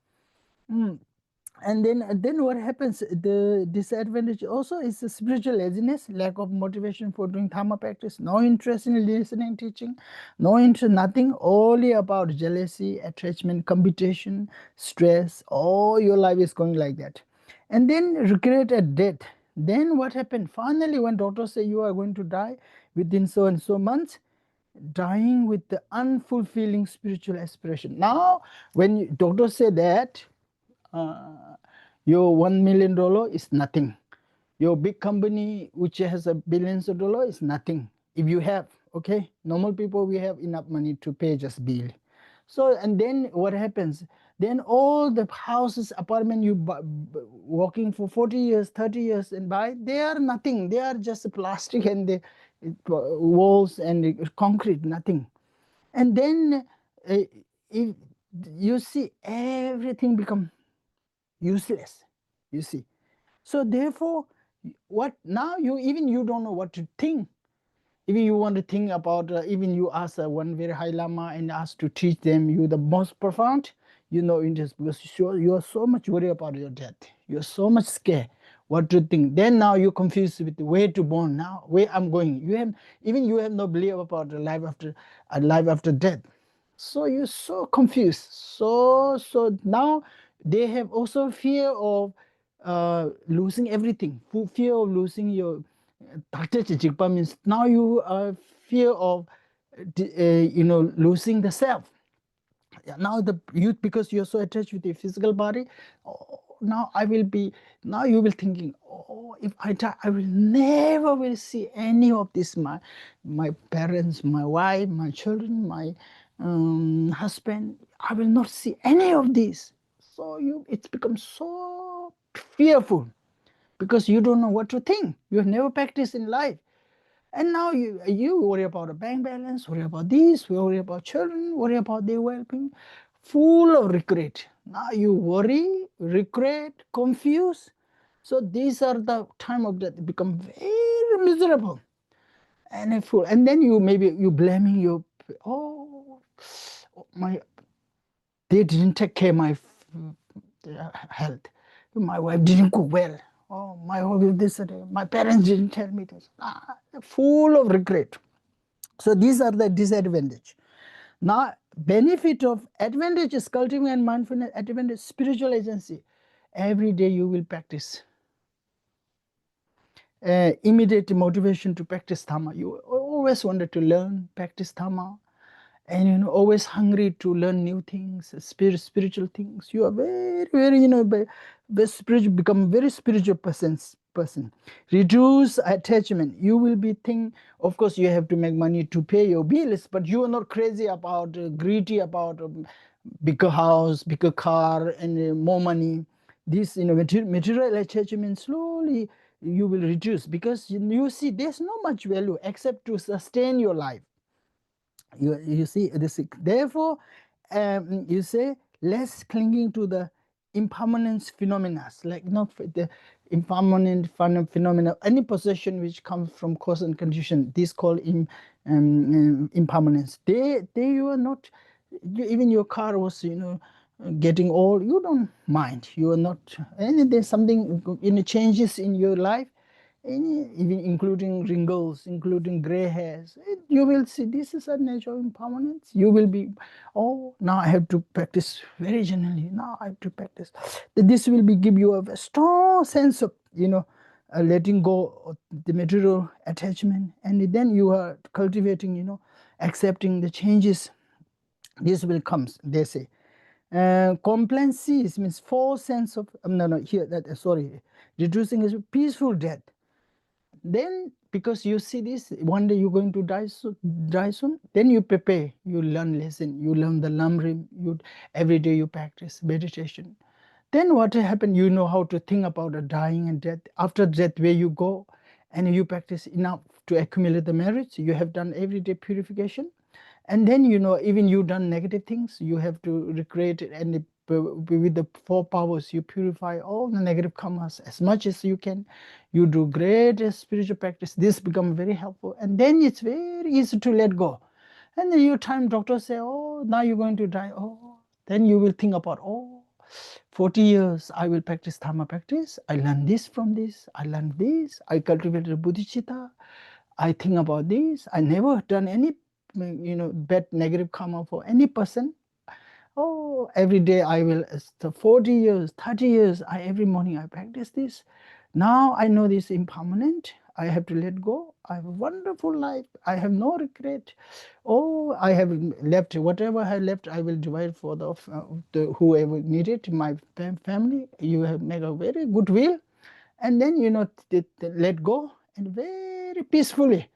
And then what happens? The disadvantage also is the spiritual laziness, lack of motivation for doing dharma practice, no interest in listening, teaching, no interest, nothing, only about jealousy, attachment, competition, stress. All your life is going like that. And then regret at death. Then what happened? Finally, when doctors say you are going to die within so and so months, dying with the unfulfilling spiritual aspiration. Now, when doctors say that, your $1 million is nothing. Your big company which has billions of dollars is nothing. If you have, okay, normal people, we have enough money to pay just bill. So, and then what happens? Then all the houses, apartment you walking for 40 years, 30 years and buy, they are nothing. They are just plastic and the walls and the concrete, nothing. And then if you see everything become useless, you see. So therefore, what now? You don't know what to think. Even you want to think about, even you ask one very high lama and ask to teach them you the most profound, interest, because you are so much worried about your death. You're so much scared what to think. Then now you're confused with the way to born. Now where I'm going. You have no belief about the life after death. So you're so confused. So now they have also fear of losing everything. Fear of losing your means now you are fear of losing the self. Now because you're so attached with your physical body, now you will thinking, oh, if I die, I will never will see any of this, my parents, my wife, my children, my husband. I will not see any of this. So it's become so fearful, because you don't know what to think. You have never practiced in life. And now you worry about a bank balance, worry about this, worry about children, worry about their well-being, full of regret. Now you worry, regret, confused. So these are the time of that become very miserable and full. And then you blaming your, they didn't take care of my health. My wife didn't cook well. Oh, my wife this, my parents didn't tell me this. Full of regret. So these are the disadvantage. Now, benefit of advantage is cultivating mindfulness, advantage spiritual agency. Every day you will practice. Immediate motivation to practice dharma. You always wanted to learn, practice dharma, and always hungry to learn new things, spiritual things. You are very, very spiritual, become very spiritual person. Reduce attachment. You will be of course you have to make money to pay your bills, but you are not crazy about, greedy about bigger house, bigger car, and more money. This material attachment slowly you will reduce, because you see there's not much value except to sustain your life. You see this. Therefore, you say less clinging to the impermanence phenomena, like the impermanent phenomena, any possession which comes from cause and condition, this called impermanence. You are not, even your car was, getting old, you don't mind, you are not, and there's something, changes in your life, even including wrinkles, including gray hairs, you will see this is a nature of impermanence. You will be, oh, now I have to practice very generally. Now I have to practice. This will give you a strong sense of, letting go of the material attachment, and then you are cultivating, accepting the changes. This will come, they say. Complacency means false sense of, reducing is peaceful death. Then, because you see this, one day you're going to die soon, then you prepare, you learn lesson, you learn the lamrim, every day you practice meditation. Then what will happen, you know how to think about the dying and death. After death, where you go, and you practice enough to accumulate the merits, you have done everyday purification. And then, even you done negative things, you have to recreate it, and with the 4 powers, you purify all the negative karmas as much as you can. You do great spiritual practice. This becomes very helpful. And then it's very easy to let go. And then your time, doctors say, oh, now you're going to die. Oh, then you will think about, 40 years, I will practice Dhamma practice. I learn this from this. I learn this. I cultivated bodhicitta. I think about this. I never done any, bad negative karma for any person. Oh, every day I will, 40 years, 30 years, every morning I practice this. Now I know this impermanent. I have to let go. I have a wonderful life. I have no regret. Oh, I have left, whatever I have left, I will divide for the whoever needed, my family. You have made a very good will. And then, let go, and very peacefully.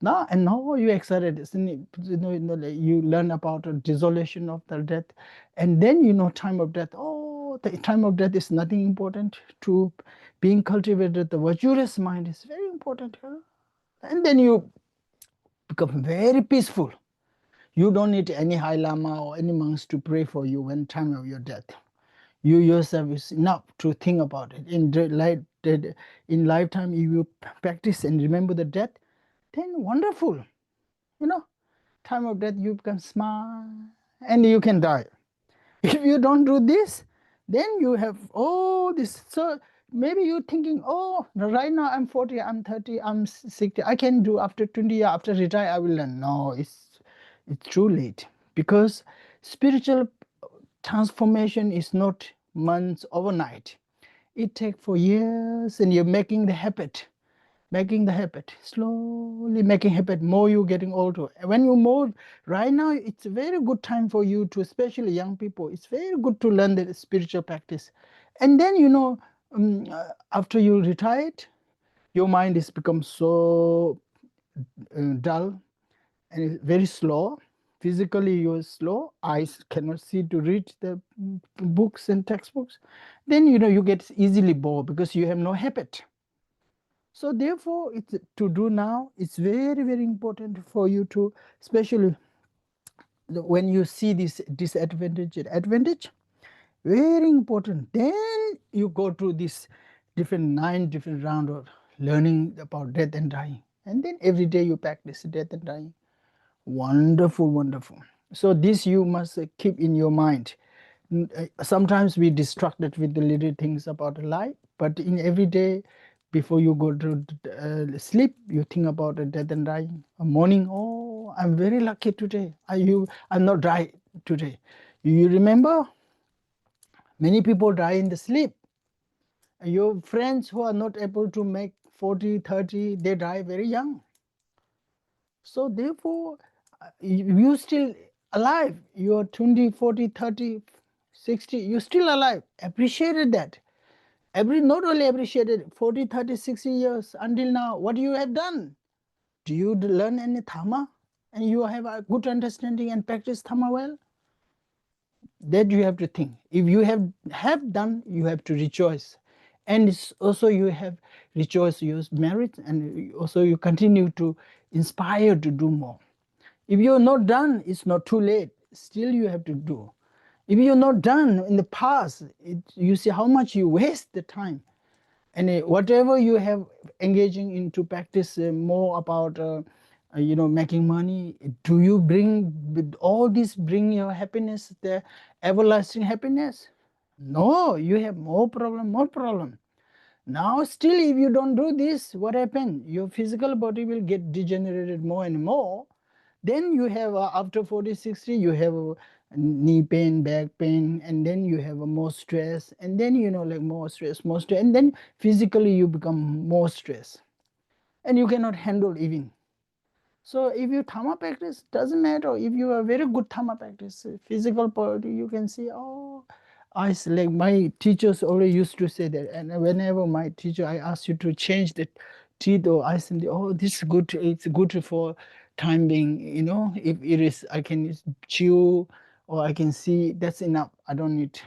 Now you're excited. You learn about the dissolution of the death, and then time of death. Oh, the time of death is nothing important to being cultivated. The virtuous mind is very important, and then you become very peaceful. You don't need any high lama or any monks to pray for you when time of your death. You yourself is enough to think about it. In lifetime, you practice and remember the death, then wonderful. Time of death, you can smile and you can die. If you don't do this, then you have all this. So maybe you're thinking, oh, right now I'm 40, I'm 30, I'm 60. I can do after 20 years, after retire, I will learn. No, it's too late, because spiritual transformation is not months overnight. It takes for years, and you're making the habit, slowly making habit. More you're getting older. When you more, right now, it's a very good time for you to, especially young people, it's very good to learn the spiritual practice. And then, after you retired, your mind has become so dull and very slow. Physically, you're slow. Eyes cannot see to read the books and textbooks. Then, you get easily bored because you have no habit. So therefore, it's to do now, it's very, very important for you to, especially when you see this disadvantage and advantage, very important. Then you go to this 9 different round of learning about death and dying. And then every day you practice death and dying. Wonderful, wonderful. So this you must keep in your mind. Sometimes we distracted with the little things about life, but in every day, before you go to sleep, you think about the death and dying. Morning, oh, I'm very lucky today. I'm not die today. You remember, many people die in the sleep. Your friends who are not able to make 40, 30, they die very young. So therefore, you still alive. You are 20, 40, 30, 60, you're still alive. Appreciated that. Not only appreciated 40, 30, 60 years until now, what you have done? Do you learn any Dhamma? And you have a good understanding and practice Dhamma well? That you have to think. If you have done, you have to rejoice. And also you have rejoice your merit, and also you continue to inspire to do more. If you're not done, it's not too late. Still you have to do. If you're not done in the past, you see how much you waste the time. And whatever you have engaging into practice more about making money, do you bring with all this bring your happiness, the everlasting happiness? No, you have more problem. Now still if you don't do this, what happened? Your physical body will get degenerated more and more. Then you have after 40, 60, you have knee pain, back pain, and then you have more stress, and then more stress, and then physically you become more stress, and you cannot handle even. So if you Tama practice, doesn't matter if you are very good Tama practice, physical body, you can see, oh, like my teachers always used to say that, and whenever my teacher, I ask you to change the teeth, or I say, oh, this is good, it's good for time being, if it is, I can chew, or I can see, that's enough. I don't need to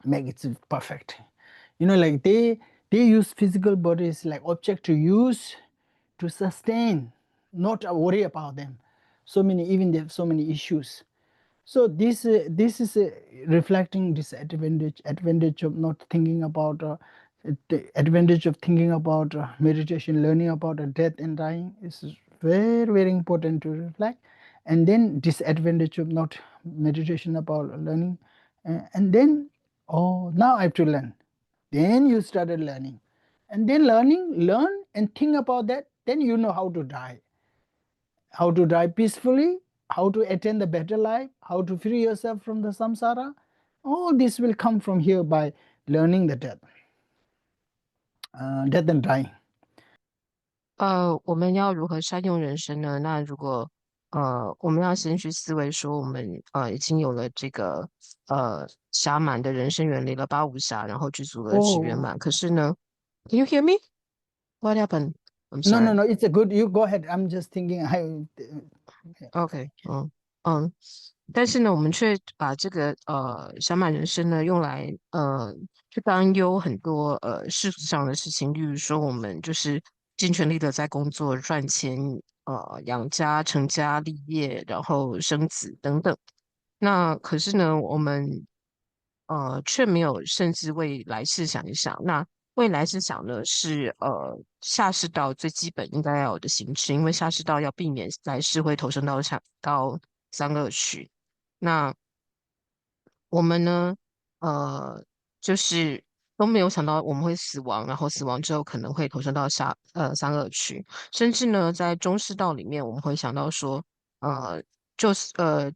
make it perfect. Like they use physical bodies like object to use to sustain, not worry about them. Even they have so many issues. So this is reflecting this advantage of not thinking about the advantage of thinking about meditation, learning about death and dying is very, very important to reflect. And then disadvantage of not meditation about learning, and then, oh, now I have to learn. Then you started learning, and then learn and think about that. Then you know how to die peacefully, how to attain the better life, how to free yourself from the samsara. All this will come from here by learning the death and dying. 我们要如何善用人生呢？那如果我们要先去思维说，我们已经有了这个暇满的人生远离了八无暇，然后具足了智圆满。可是呢，Can you hear me? What happened? I'm sorry. No, it's a good. You go ahead. I'm just thinking. OK，但是呢，我们却把这个暇满人生呢，用来去担忧很多世俗上的事情，例如说我们就是尽全力的在工作赚钱，养家成家立业，然后生子等等。那可是呢，我们却没有甚至为来世想一想。那未来世想呢，是下世道最基本应该要有的形式，因为下世道要避免来世会投生到三恶趣。那我们呢，就是都没有想到我们会死亡，然后死亡之后可能会投生到三恶趣，甚至呢，在中世道里面，我们会想到说，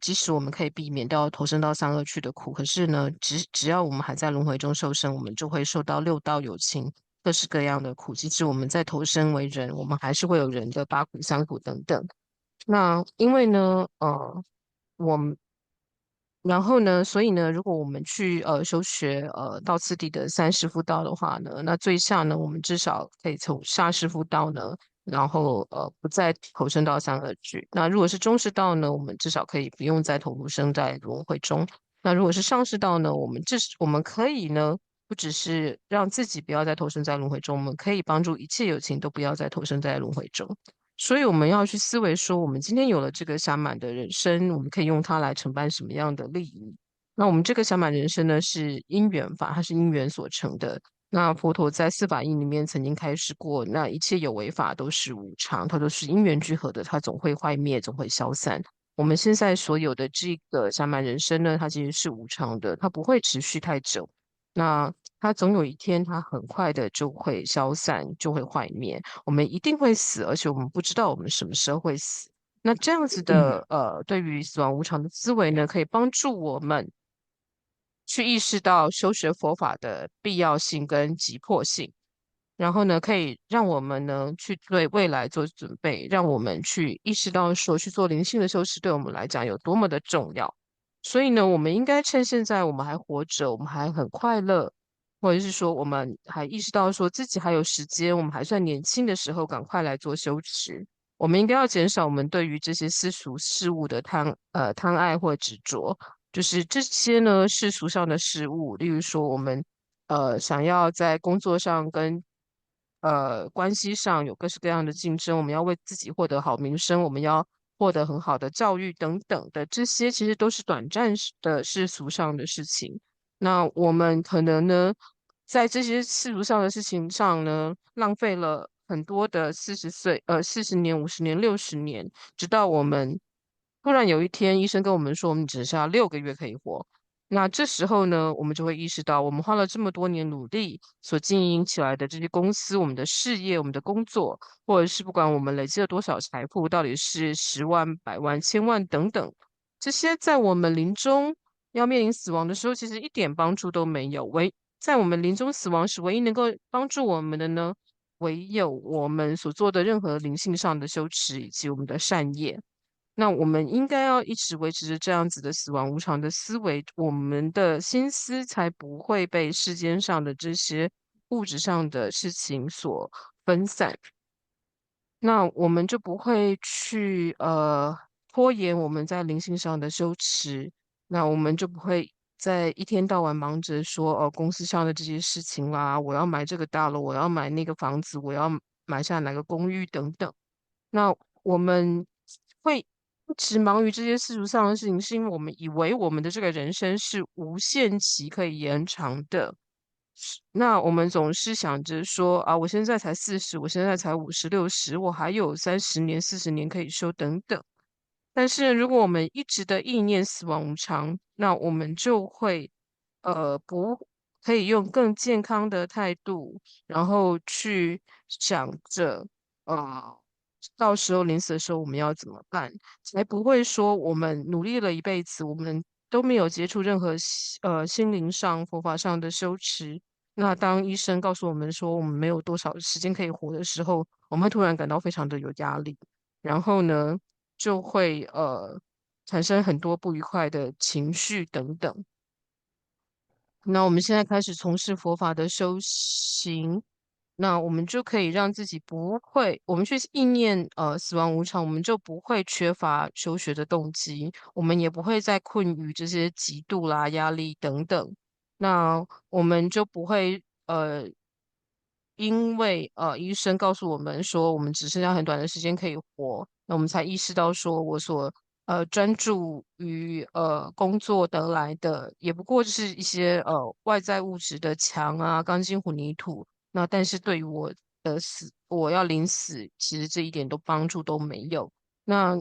即使我们可以避免掉投生到三恶趣的苦，可是呢，只要我们还在轮回中受生，我们就会受到六道有情各式各样的苦。即使我们在投生为人，我们还是会有人的八苦、三苦等等。那因为呢，我们然后呢，所以呢，如果我们去修学道次第的三师父道的话呢，那最下呢，我们至少可以从下师父道呢，然后不再投生到三恶趣。那如果是中士道呢，我们至少可以不用再投入生在轮回中。那如果是上士道呢，我们可以呢，不只是让自己不要再投生在轮回中，我们可以帮助一切有情都不要再投生在轮回中。所以我们要去思维说，我们今天有了这个暇满的人生，我们可以用它来承办什么样的利益？那我们这个暇满人生呢，是因缘法，它是因缘所成的。那佛陀在四法印里面曾经开示过，那一切有为法都是无常，它都是因缘聚合的，它总会坏灭，总会消散。我们现在所有的这个暇满人生呢，它其实是无常的，它不会持续太久。那它总有一天，它很快的就会消散，就会坏灭。我们一定会死，而且我们不知道我们什么时候会死。那这样子的对于死亡无常的思维呢，可以帮助我们去意识到修学佛法的必要性跟急迫性，然后呢，可以让我们呢去对未来做准备，让我们去意识到说去做灵性的修持对我们来讲有多么的重要。所以呢，我们应该趁现在我们还活着，我们还很快乐，或者是说我们还意识到说自己还有时间，我们还算年轻的时候，赶快来做修持。我们应该要减少我们对于这些世俗事物的贪爱或执着，就是这些呢世俗上的事物，例如说我们想要在工作上跟关系上有各式各样的竞争，我们要为自己获得好名声，我们要获得很好的教育等等的，这些其实都是短暂的世俗上的事情。那我们可能呢，在这些世俗上的事情上呢，浪费了很多的40年、50年、60年，直到我们突然有一天，医生跟我们说，我们只剩下6个月可以活。那这时候呢，我们就会意识到，我们花了这么多年努力所经营起来的这些公司、我们的事业、我们的工作，或者是不管我们累积了多少财富，到底是10万、100万、1000万等等，这些在我们临终要面临死亡的时候，其实一点帮助都没有。在我们临终死亡时，唯一能够帮助我们的呢，唯有我们所做的任何灵性上的修持以及我们的善业。那我们应该要一直维持着这样子的死亡无常的思维，我们的心思才不会被世间上的这些物质上的事情所分散。那我们就不会去拖延我们在灵性上的修持，那我们就不会在一天到晚忙着说公司上的这些事情啦，我要买这个大楼，我要买那个房子，我要买下哪个公寓等等。那我们会一直忙于这些世俗上的事情，是因为我们以为我们的这个人生是无限期可以延长的。那我们总是想着说啊，我现在才40，我现在才50、60，我还有30年、40年可以修等等。但是如果我们一直的意念死亡无常，那我们就会不可以用更健康的态度，然后去想着到时候临死的时候我们要怎么办，才不会说我们努力了一辈子，我们都没有接触任何心灵上、佛法上的修持。那当医生告诉我们说我们没有多少时间可以活的时候，我们会突然感到非常的有压力，然后呢，就会产生很多不愉快的情绪等等。那我们现在开始从事佛法的修行，那我们就可以让自己不会，我们去意念死亡无常，我们就不会缺乏修学的动机，我们也不会再困于这些嫉妒啦、压力等等。那我们就不会因为医生告诉我们说我们只剩下很短的时间可以活，那我们才意识到说我所专注于工作得来的，也不过就是一些外在物质的墙啊、钢筋混凝土。那但是对于我要临死，其实这一点都帮助都没有。那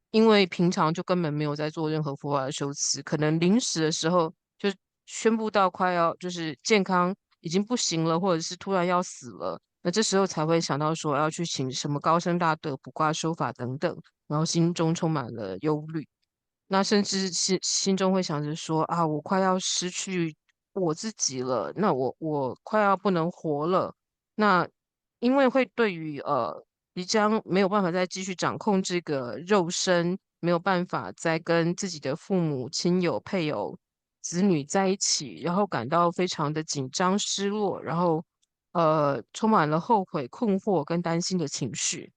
因为平常就根本没有在做任何佛法的修持，可能临死的时候就宣布到快要就是健康已经不行了，或者是突然要死了，那这时候才会想到说要去请什么高僧大德卜卦修法等等。然后心中充满了忧虑，那甚至心中会想着说啊，我快要失去我自己了，那我快要不能活了。那因为会对于即将没有办法再继续掌控这个肉身，没有办法再跟自己的父母亲友、配偶、子女在一起，然后感到非常的紧张、失落，然后充满了后悔、困惑跟担心的情绪。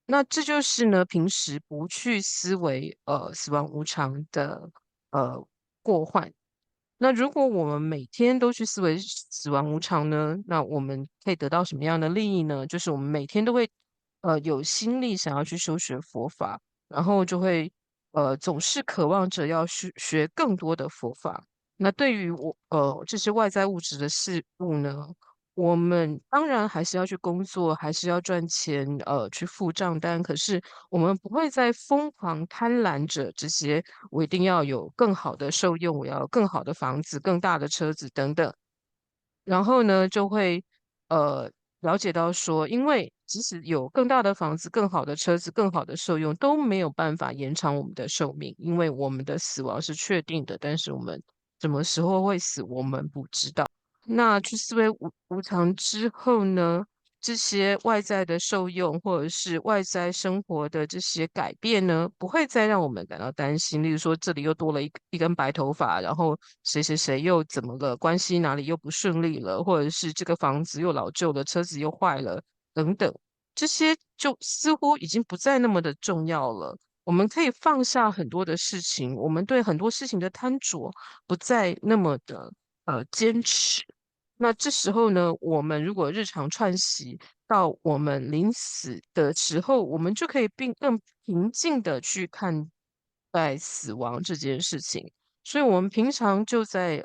那这就是呢，平时不去思维死亡无常的呃过患。那如果我们每天都去思维死亡无常呢，那我们可以得到什么样的利益呢？就是我们每天都会有心力想要去修学佛法，然后就会总是渴望着要学更多的佛法。那对于这些外在物质的事物呢？我们当然还是要去工作，还是要赚钱，去付账单。可是我们不会再疯狂贪婪着这些，我一定要有更好的受用，我要有更好的房子、更大的车子等等。然后呢，就会呃了解到说，因为即使有更大的房子、更好的车子、更好的受用，都没有办法延长我们的寿命，因为我们的死亡是确定的，但是我们什么时候会死，我们不知道。那去思维无常之后呢，这些外在的受用或者是外在生活的这些改变呢，不会再让我们感到担心。例如说，这里又多了一根白头发，然后谁谁谁又怎么了，关系哪里又不顺利了，或者是这个房子又老旧了，车子又坏了等等，这些就似乎已经不再那么的重要了。我们可以放下很多的事情，我们对很多事情的贪着不再那么的坚持。那这时候呢，我们如果日常串习到我们临死的时候，我们就可以更平静的去看待死亡这件事情。所以我们平常就在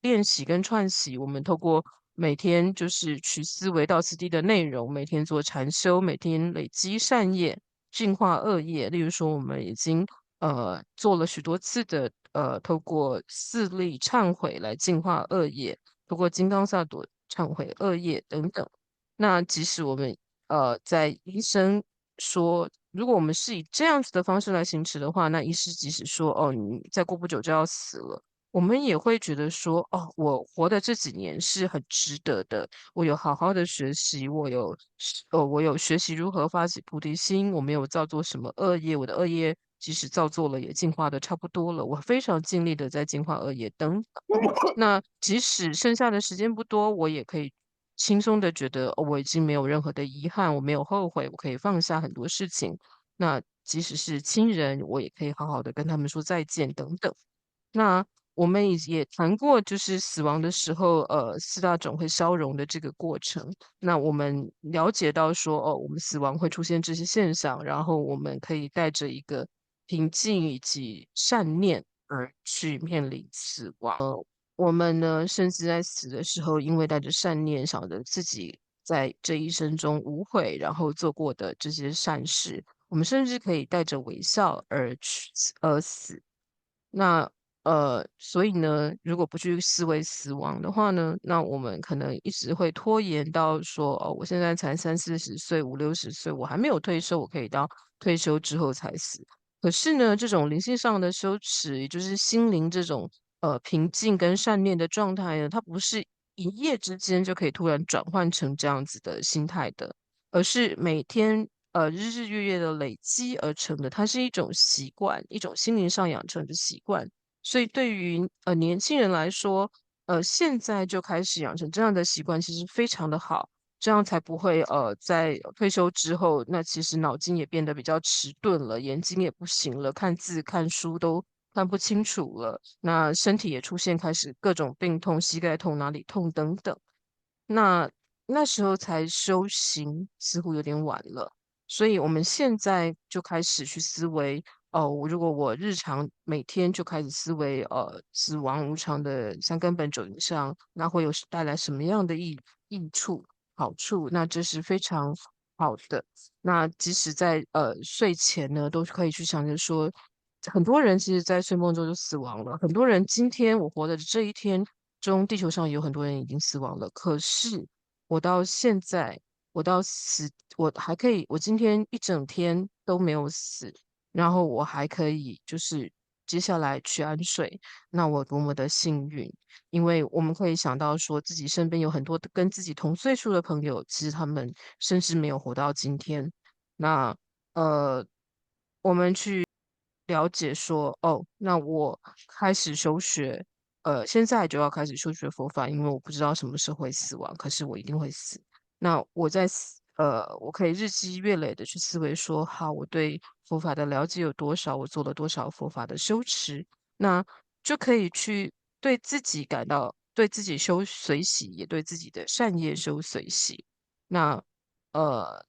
练习跟串习，我们透过每天就是去思维到此地的内容，每天做禅修，每天累积善业，净化恶业。例如说，我们已经做了许多次的透过四力忏悔来净化恶业，透过金刚萨埵忏悔恶业等等。那即使我们在医生说，如果我们是以这样子的方式来行持的话，那医师即使说哦，你再过不久就要死了，我们也会觉得说，哦，我活的这几年是很值得的，我有好好的学习，我有学习如何发起菩提心，我没有造作什么恶业，我的恶业即使造作了也净化的差不多了，我非常尽力的在净化恶业等等。那即使剩下的时间不多，我也可以轻松的觉得，哦，我已经没有任何的遗憾，我没有后悔，我可以放下很多事情。那即使是亲人，我也可以好好的跟他们说再见等等。那我们也谈过，就是死亡的时候，四大种会消融的这个过程。那我们了解到说，哦，我们死亡会出现这些现象，然后我们可以带着一个平静以及善念而去面临死亡。我们呢，甚至在死的时候，因为带着善念，想着自己在这一生中无悔，然后做过的这些善事，我们甚至可以带着微笑而死。那所以呢，如果不去思维死亡的话呢，那我们可能一直会拖延到说，哦，我现在才30-40岁、50-60岁，我还没有退休，我可以到退休之后才死。可是呢，这种灵性上的修持，也就是心灵这种平静跟善念的状态呢，它不是一夜之间就可以突然转换成这样子的心态的，而是每天日日月月的累积而成的，它是一种习惯，一种心灵上养成的习惯。所以对于年轻人来说，现在就开始养成这样的习惯，其实非常的好，这样才不会在退休之后，那其实脑筋也变得比较迟钝了，眼睛也不行了，看字看书都看不清楚了，那身体也出现开始各种病痛，膝盖痛、哪里痛等等。那时候才修行，似乎有点晚了。所以我们现在就开始去思维，哦，如果我日常每天就开始思维，死亡无常的三根本种以上，那会带来什么样的益处、好处？那这是非常好的。那即使在睡前呢，都可以去想着说，很多人其实在睡梦中就死亡了。很多人今天我活的这一天中，地球上有很多人已经死亡了。可是我到现在，我到死，我还可以，我今天一整天都没有死，然后我还可以就是接下来去安睡，那我多么的幸运！因为我们可以想到说自己身边有很多的跟自己同岁数的朋友，其实他们甚至没有活到今天。那呃，我们去了解说，哦，那我开始修学，现在就要开始修学佛法，因为我不知道什么时候会死亡，可是我一定会死。那我可以日积月累的去思维说，好，我对佛法的了解有多少，我做了多少佛法的修持，那就可以去对自己修随喜，也对自己的善业修随喜。那呃，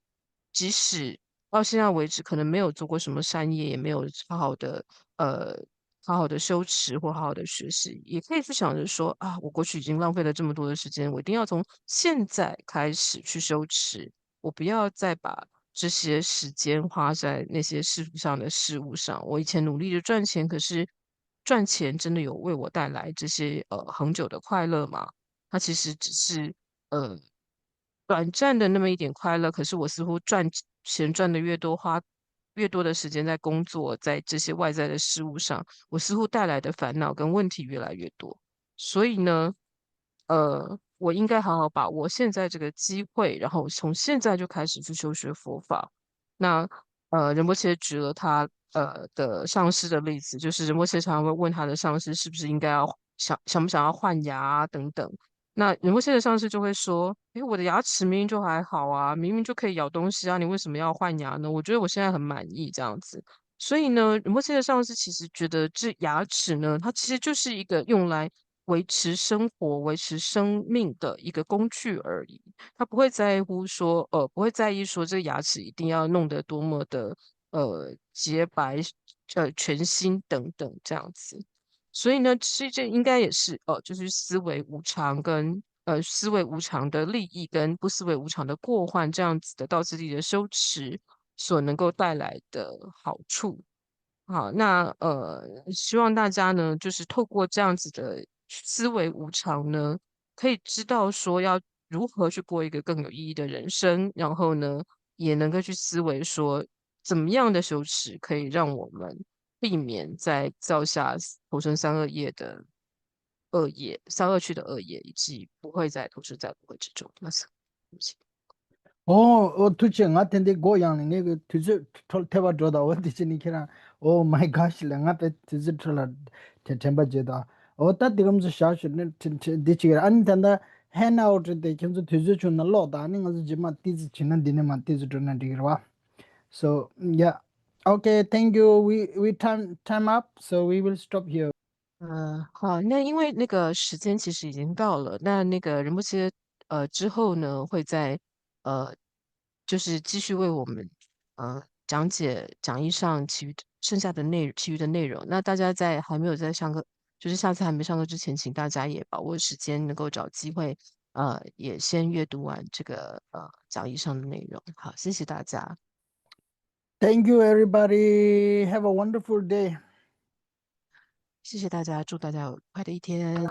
即使到现在为止，可能没有做过什么善业，也没有呃好好的修持或好好的学习，也可以去想着说啊，我过去已经浪费了这么多的时间，我一定要从现在开始去修持，我不要再把这些时间花在那些世俗上的事物上。我以前努力的赚钱，可是赚钱真的有为我带来这些恒久的快乐吗？它其实只是呃短暂的那么一点快乐，可是我似乎赚钱赚的越多，花越多的时间在工作，在这些外在的事物上，我似乎带来的烦恼跟问题越来越多。所以呢，我应该好好把握现在这个机会，然后从现在就开始去修学佛法。那仁波切举了他的上师的例子，就是仁波切常常会问他的上师是不是应该要想不想要换牙啊等等。那仁波切的上司就会说：“诶，我的牙齿明明就还好啊，明明就可以咬东西啊，你为什么要换牙呢？我觉得我现在很满意这样子。”所以呢，仁波切的上司其实觉得这牙齿呢，它其实就是一个用来维持生活、维持生命的一个工具而已。他不会在乎说，不会在意说这个牙齿一定要弄得多么的洁白、全新等等这样子。所以呢，这应该也是就是思维无常跟思维无常的利益跟不思维无常的过患这样子的道次第的修持所能够带来的好处。好，那希望大家呢，就是透过这样子的思维无常呢，可以知道说要如何去过一个更有意义的人生，然后呢，也能够去思维说，怎么样的修持可以让我们避免在造下投生三恶业的恶业、三恶趣的恶业，以及不会再投生在不会之中。那是，对不起。도대체 나한테 고향이 내가 뒤져 태바 줘다 어디지 니키라 오 마이 갓 랑아페 뒤져 틀라 템바제다 어따 디금즈 샤슈네 디치가 안단다 handout 데 겸즈 뒤져 주는 로다 아니 가서 지마 뒤지 지는 디네만 뒤져 주는 디그와 so yeah okay thank you we time up so we will stop here 好，那因为那个时间其实已经到了，那个仁波切之后呢，会在就是继续为我们讲解讲义上剩下的其余的内容。那大家在还没有在上课，就是下次还没上课之前，请大家也把握时间，能够找机会也先阅读完这个讲义上的内容。好，谢谢大家， thank you everybody have a wonderful day 谢谢大家，祝大家有愉快的一天。